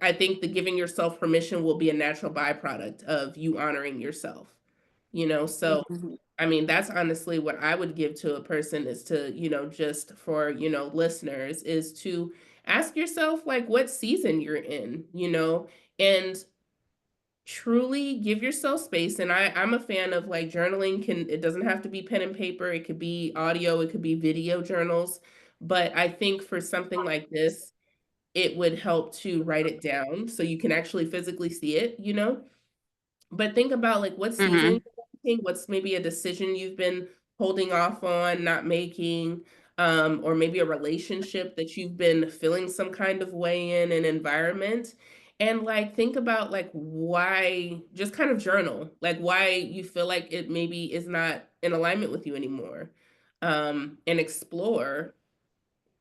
I think the giving yourself permission will be a natural byproduct of you honoring yourself, So, Mhm. I mean, that's honestly what I would give to a person is to, just for, listeners, is to ask yourself, like, what season you're in, and truly give yourself space. And I'm a fan of, like, journaling. It doesn't have to be pen and paper, it could be audio, it could be video journals. But I think for something like this, it would help to write it down so you can actually physically see it, But think about, like, what season Mm-hmm. you're making, what's maybe a decision you've been holding off on, not making, or maybe a relationship that you've been feeling some kind of way in an environment. And, like, think about, like, why, just kind of journal, like, why you feel like it maybe is not in alignment with you anymore. And explore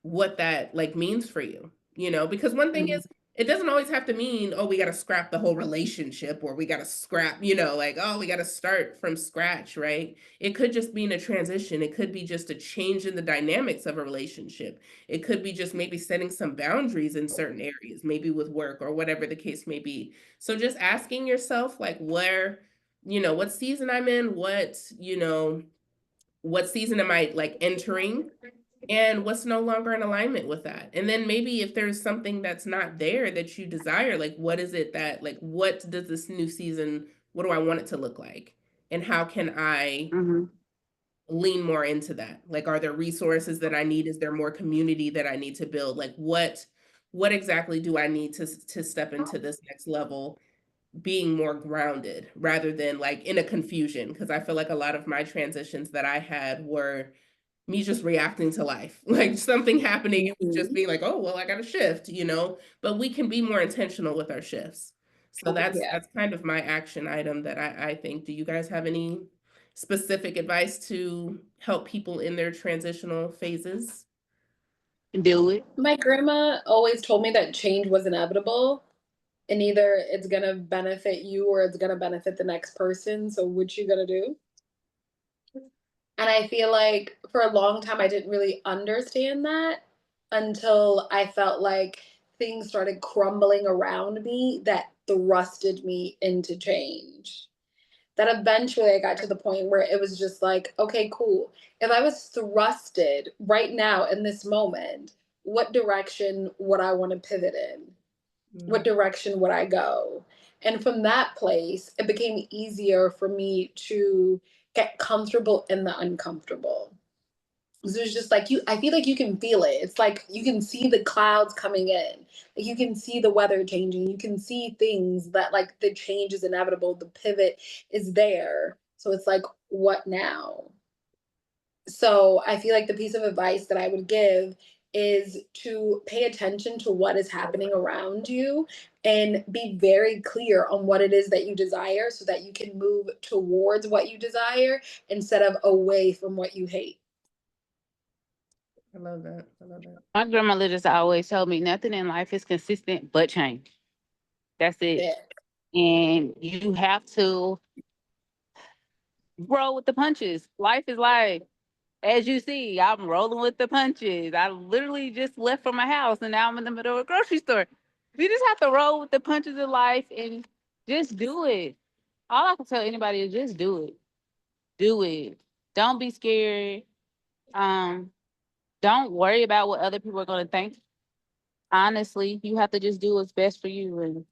what that, like, means for you, because one thing Mhm. is, it doesn't always have to mean, oh, we got to scrap the whole relationship, or we got to scrap, like, oh, we got to start from scratch, right? It could just mean a transition. It could be just a change in the dynamics of a relationship. It could be just maybe setting some boundaries in certain areas, maybe with work or whatever the case may be. So just asking yourself, like, where, what season I'm in, what season am I, like, entering, and what's no longer in alignment with that. And then maybe if there's something that's not there that you desire, like, what is it that, like, what does this new season, what do I want it to look like? And how can I Mm-hmm. lean more into that? Like, are there resources that I need? Is there more community that I need to build? Like, what exactly do I need to step into this next level, being more grounded rather than, like, in a confusion? Because I feel like a lot of my transitions that I had were me just reacting to life, like something happening, it was just Mhm. being like, oh, well, I got to shift, but we can be more intentional with our shifts. So Yeah. that's kind of my action item that I think. Do you guys have any specific advice to help people in their transitional phases? Do it. My grandma always told me that change was inevitable and either it's going to benefit you or it's going to benefit the next person. So, what you going to do? And I feel like for a long time, I didn't really understand that until I felt like things started crumbling around me that thrusted me into change. That eventually I got to the point where it was just like, okay, cool. If I was thrusted right now in this moment, what direction would I want to pivot in? What Mm, direction would I go? And from that place, it became easier for me to get comfortable in the uncomfortable. So it's just like I feel like you can feel it. It's like you can see the clouds coming in. Like you can see the weather changing. You can see things that like the change is inevitable. The pivot is there. So it's like, what now? So I feel like the piece of advice that I would give is to pay attention to what is happening around you and be very clear on what it is that you desire so that you can move towards what you desire instead of away from what you hate. I love that. I love that. My grandmother just always told me nothing in life is consistent but change. That's it. Yeah. And you have to roll with the punches. Life is life. As you see, I'm rolling with the punches. I literally just left from my house and now I'm in the middle of a grocery store. We just have to roll with the punches of life and just do it. All I can tell anybody is just do it. Do it. Don't be scared. Um, don't worry about what other people are going to think. Honestly, you have to just do what's best for you. And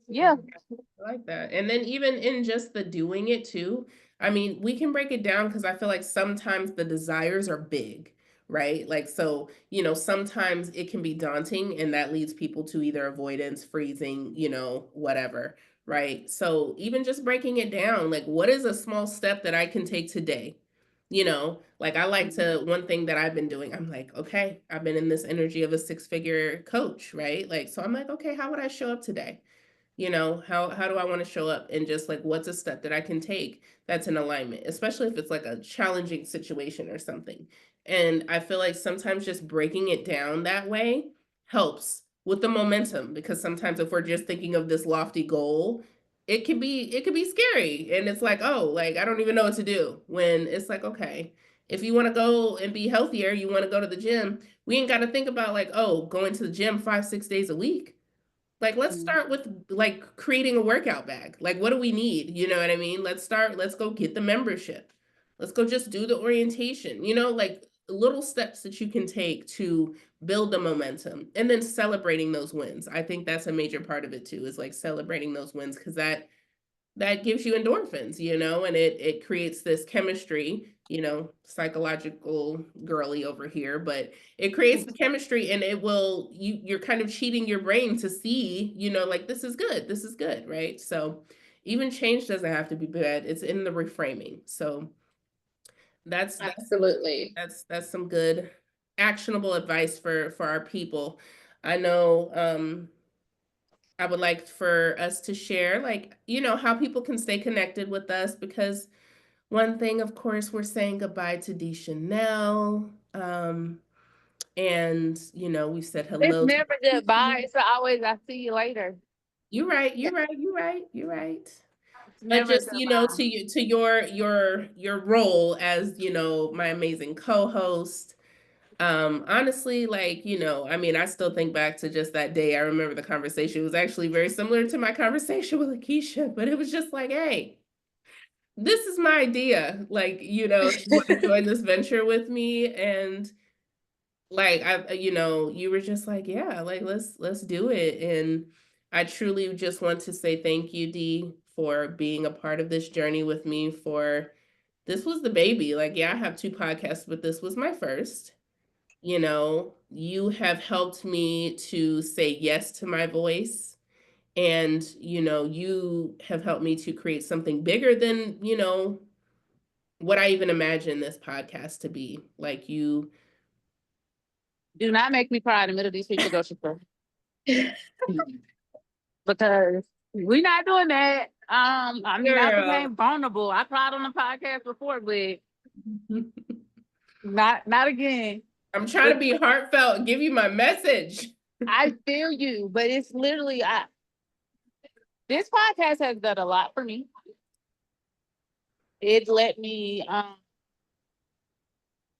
yeah. I like that. And then even in just the doing it too, I mean, we can break it down because I feel like sometimes the desires are big, right? Like, so, sometimes it can be daunting and that leads people to either avoidance, freezing, whatever, right? So even just breaking it down, like, what is a small step that I can take today? Like I like to, one thing that I've been doing, I'm like, okay, I've been in this energy of a six-figure coach, right? Like, so I'm like, okay, how would I show up today? How do I want to show up, and just like what's a step that I can take that's in alignment, especially if it's like a challenging situation or something. And I feel like sometimes just breaking it down that way helps with the momentum, because sometimes if we're just thinking of this lofty goal, it could be scary, and it's like, oh, like I don't even know what to do, when it's like, okay, if you want to go and be healthier, you want to go to the gym, we ain't got to think about like, oh, going to the gym 5-6 days a week. Like, let's start with like creating a workout bag. Like, what do we need? You know what I mean? Let's go get the membership. Let's go just do the orientation, like little steps that you can take to build the momentum, and then celebrating those wins. I think that's a major part of it too, is like celebrating those wins, because that gives you endorphins, and it creates this chemistry, psychological girly over here, but it creates the chemistry, and you're kind of cheating your brain to see, like this is good, right? So even change doesn't have to be bad. It's in the reframing. So that's Absolutely. that's some good actionable advice for our people. I know I would like for us to share, like, how people can stay connected with us, because one thing, of course, we're saying goodbye to Dee Shanell. And, we said It's hello to never goodbye. It's always I see you later. you're right, you're right. It's But never just, goodbye. to your role as, my amazing co-host. Honestly, like, I mean, I still think back to just that day. I remember the conversation. It was actually very similar to my conversation with Lakisha, but it was just like, hey, this is my idea. Like, do you want to join this venture with me? And like, you were just like, yeah, like, let's do it. And I truly just want to say thank you, Dee, for being a part of this journey with me. This was the baby. Like, yeah, I have 2 podcasts, but this was my first. You have helped me to say yes to my voice. And, you have helped me to create something bigger than, what I even imagined this podcast to be. Like, you, Do not make me cry in the middle of these people grocery store. Because we're not doing that. I mean, I girl. became vulnerable. I cried on the podcast before, but not again. I'm trying But to be heartfelt, give you my message. I feel you, but it's literally this podcast has done a lot for me. It let me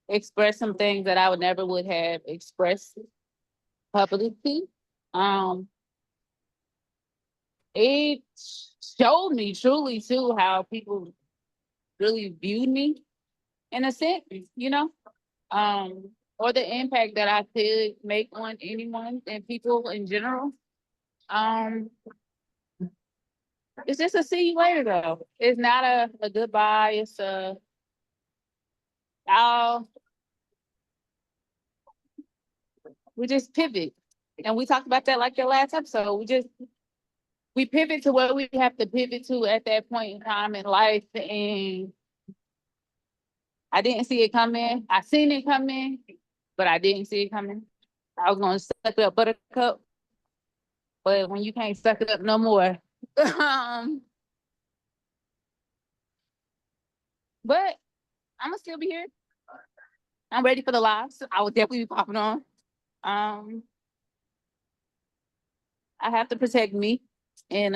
express some things that I would have expressed publicly. Um, it showed me truly too how people really viewed me in a sense, um, or the impact that I could make on anyone and people in general. Um, it's just a see you later though. It's not a goodbye. It's I'll we just pivot. And we talked about that like your last episode. We pivot to what we have to pivot to at that point in time in life. And I didn't see it coming. I seen it coming, but I didn't see it coming. I was gonna suck it up, buttercup, but when you can't suck it up no more. But I'm gonna still be here. I'm ready for the lives. I will definitely be popping on. Um, I have to protect me, and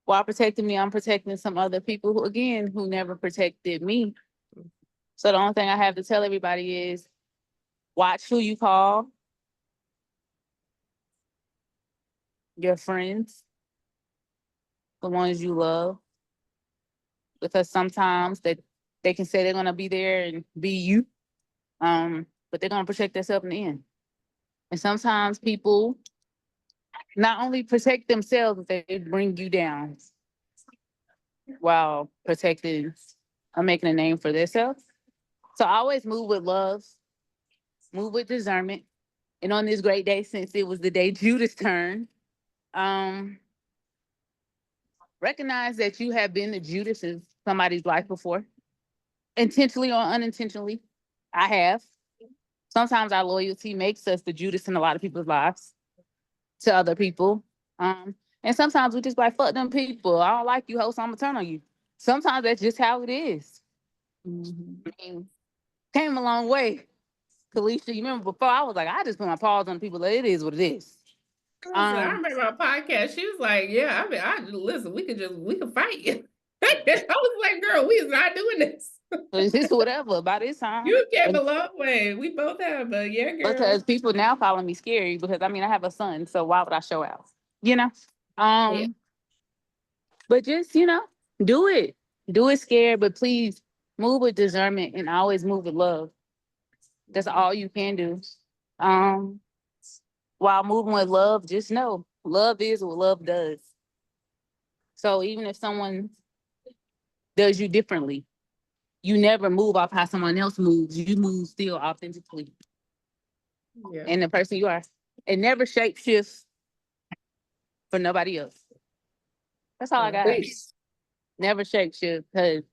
while protecting me, I'm protecting some other people who, again, who never protected me. So the only thing I have to tell everybody is watch who you call your friends, the ones you love, because sometimes they can say they're gonna be there and be you, but they're gonna protect themselves in the end. And sometimes people not only protect themselves, they bring you down while protecting or making a name for themselves. So I always move with love, move with discernment. And on this great day, since it was the day Judas turned, um, recognize that you have been the Judas in somebody's life before, intentionally or unintentionally. I have. Sometimes our loyalty makes us the Judas in a lot of people's lives to other people. And sometimes we just like, fuck them people. I don't like you, host, I'm gonna turn on you. Sometimes that's just how it is. I mean, came a long way. Kalisha, you remember before I was like, I just put my paws on people. Like, it is what it is. Listen, I remember my podcast. She was like, "Yeah, I mean, I listen. We could fight." I was like, "Girl, we is not doing this. It's just whatever by this time. You came a And long way. We both have, but yeah, girl." because people now calling me scary because I mean I have a son, so why would I show out? You know? Yeah. Um, but just, do it. Do it scared, but please move with discernment and always move with love. That's all you can do. Um, while moving with love, just know love is what love does. So even if someone does you differently, you never move off how someone else moves. You move still authentically Yeah. and the person you are. And never shape shift for nobody else. That's all I got. Peace. Never shape shift because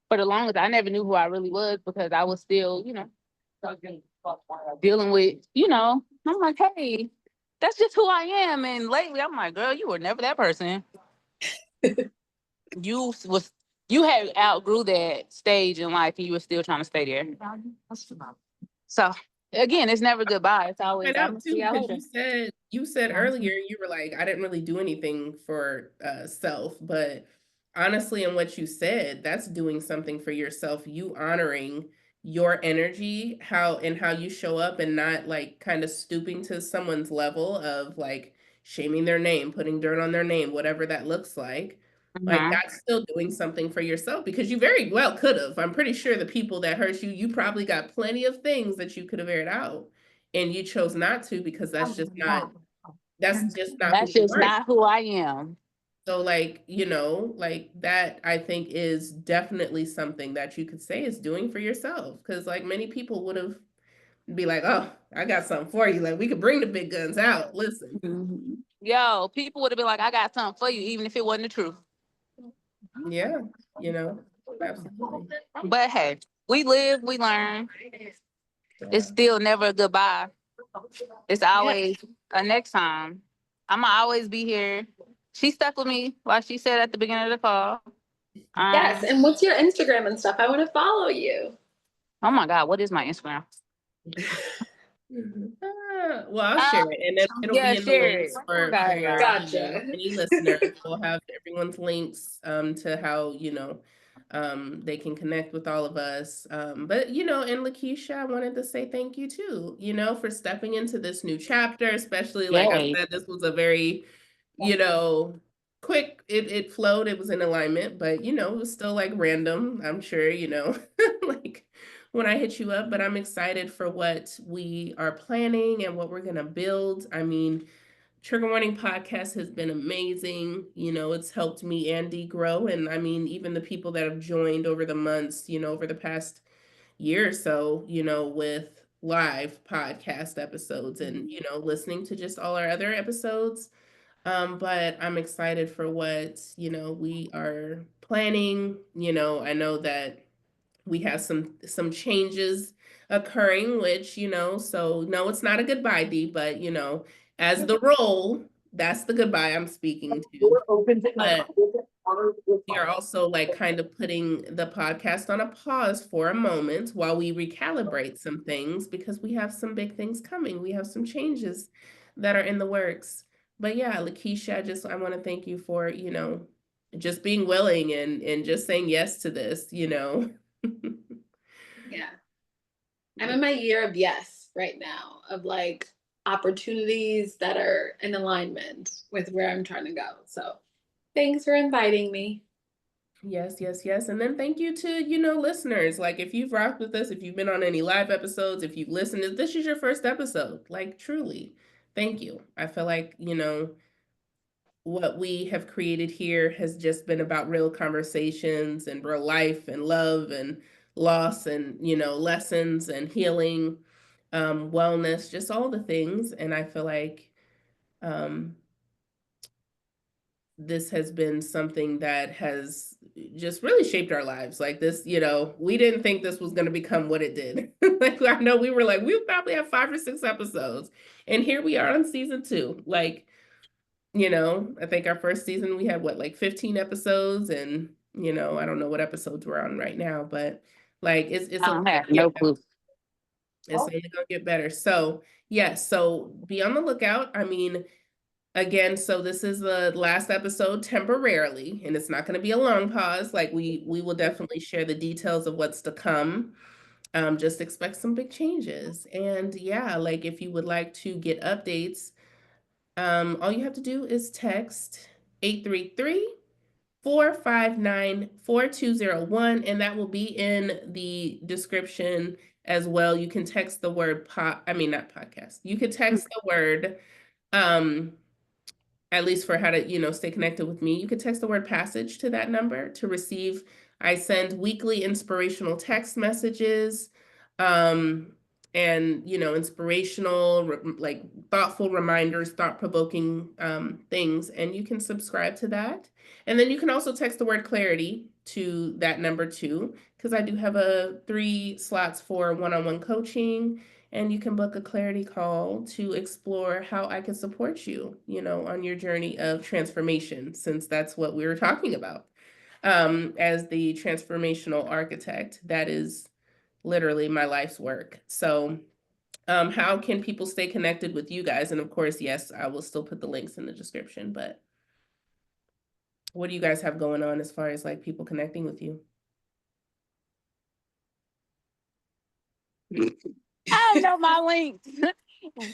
for the longest I never knew who I really was because I was still, dealing with, I'm like, hey, that's just who I am. And lately I'm like, girl, you were never that person. You was you had outgrew that stage in life and you were still trying to stay there. So again, it's never goodbye. It's always Find I'm out gonna see too y'all because later. you said earlier you were like, I didn't really do anything for self, but honestly, in what you said, that's doing something for yourself. You honoring your energy, how you show up, and not like kind of stooping to someone's level of like shaming their name, putting dirt on their name, whatever that looks like. Like Mhm. that's still doing something for yourself because you very well could have. I'm pretty sure the people that hurt you, you probably got plenty of things that you could have aired out and you chose not to because that's just not who That's you just are. not who I am. So like, like that I think is definitely something that you could say is doing for yourself. Cause like many people would have be like, oh, I got something for you. Like we could bring the big guns out. Listen. Mhm. Yo, people would have been like, I got something for you, even if it wasn't the truth. Yeah, absolutely. But hey, we live, we learn. It's Yeah. still never a goodbye. It's Yeah. always a next time. I'ma always be here. She stuck with me, like she said at the beginning of the call. Yes. Um, And what's your Instagram and stuff? I want to follow you. oh my God, what is my Instagram? Mhm. Well, I'll share it, and it'll Yeah, be in the share it. links for Gotcha. any listener. We'll have everyone's links to how they can connect with all of us. But and Lakeisha, I wanted to say thank you too. For stepping into this new chapter, especially like I Yay. said, this was a very you know quick. It flowed. It was in alignment, but it was still like random. I'm sure like when I hit you up, but I'm excited for what we are planning and what we're going to build. I mean, Trigger Warning Podcast has been amazing. It's helped me and Dee grow. And I mean, even the people that have joined over the months, over the past year or so, with live podcast episodes and, listening to just all our other episodes. But I'm excited for what, we are planning. I know that We have some changes occurring, which, so no, it's not a goodbye, Dee, but as the role, that's the goodbye I'm speaking to. But we are also like kind of putting the podcast on a pause for a moment while we recalibrate some things because we have some big things coming. We have some changes that are in the works. But yeah, Lakeisha, I want to thank you for, just being willing and just saying yes to this. Yeah. I'm in my year of yes right now, of like opportunities that are in alignment with where I'm trying to go. So thanks for inviting me. Yes, yes, yes. And then thank you to, listeners. Like if you've rocked with us, if you've been on any live episodes, if you've listened, if this is your first episode, like truly, thank you. I feel like, what we have created here has just been about real conversations and real life and love and loss and, lessons and healing, wellness, just all the things. And I feel like um this has been something that has just really shaped our lives. Like this, we didn't think this was going to become what it did. Like I know we were like, we'll probably have 5 or 6 episodes. And here we are on season 2. Like, I think our first season we had what, like 15 episodes, and I don't know what episodes we're on right now, but like it's I only don't gonna have no get better. clue. It's only gonna get better. So yes, so be on the lookout. I mean, again, so this is the last episode temporarily, and it's not going to be a long pause. Like we will definitely share the details of what's to come. Just expect some big changes. And yeah, like if you would like to get updates, all you have to do is text 833-459-4201, and that will be in the description as well. You can text the word not podcast. You could text the word um at least for how to, stay connected with me, you could text the word passage to that number to receive. I send weekly inspirational text messages, um, and, inspirational, like thoughtful reminders, thought provoking things. And you can subscribe to that. And then you can also text the word clarity to that number too, because I do have 3 slots for one-on-one coaching, and you can book a clarity call to explore how I can support you, on your journey of transformation, since that's what we were talking about. As the transformational architect, that is literally my life's work. So, how can people stay connected with you guys? And of course, yes, I will still put the links in the description, but what do you guys have going on as far as like people connecting with you? I don't know my links.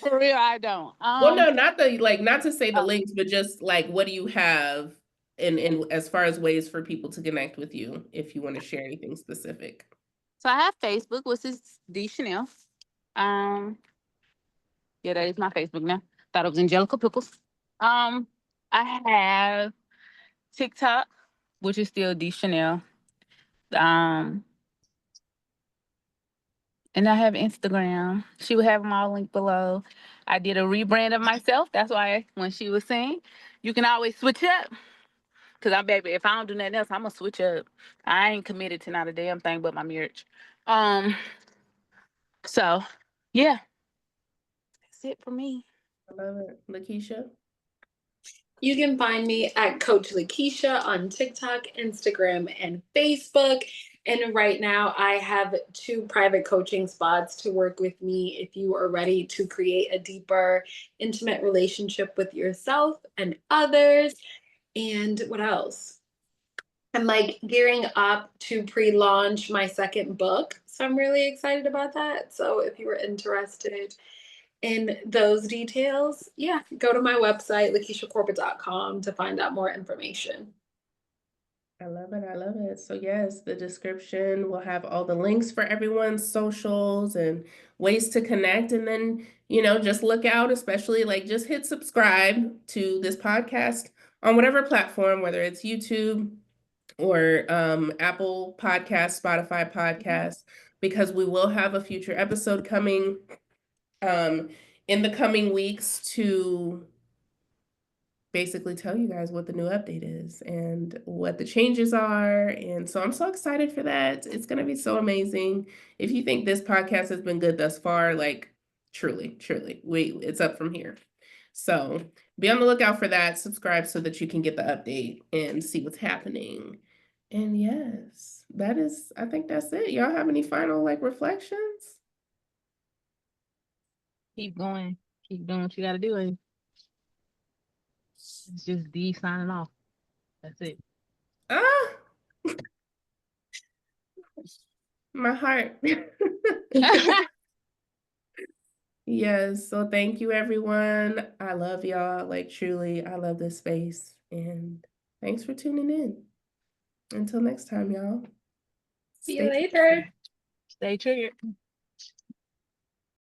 For real, I don't. Well, no, not to say the Oh, links, but just like what do you have in as far as ways for people to connect with you if you want to share anything specific. so I have Facebook, which is Dee Shanell. Um, yeah, that is my Facebook now. Thought it was Angelica Pickles. Um, I have TikTok, which is still Dee Shanell. Um, and I have Instagram. She will have them all linked below. I did a rebrand of myself. That's why when she was saying, you can always switch up. Cause I'm baby, if I don't do nothing else, I'm gonna switch up. I ain't committed to not a damn thing but my marriage. Um, so yeah, that's it for me. I love it. Lakeisha? You can find me at Coach Lakisha on TikTok, Instagram, and Facebook. And right now, I have 2 private coaching spots to work with me if you are ready to create a deeper, intimate relationship with yourself and others. And what else? I'm like gearing up to pre launch my second book. So I'm really excited about that. So if you were interested in those details, yeah, go to my website, lakeishacorporate.com, to find out more information. I love it. I love it. So yes, the description will have all the links for everyone's socials and ways to connect. And then, just look out, especially like just hit subscribe to this podcast on whatever platform, whether it's YouTube or Apple Podcast, Spotify Podcast, because we will have a future episode coming in the coming weeks to basically tell you guys what the new update is and what the changes are. And so I'm so excited for that. It's going to be so amazing. If you think this podcast has been good thus far, like truly, truly, it's up from here. So be on the lookout for that. Subscribe so that you can get the update and see what's happening. And yes, I think that's it. Y'all have any final like reflections? Keep going. Keep doing what you got to do. And it's just Dee signing off. That's it. Ah, my heart. Yes, so thank you everyone. I love y'all. Like truly, I love this space. And thanks for tuning in. Until next time, y'all. See you later. Stay triggered.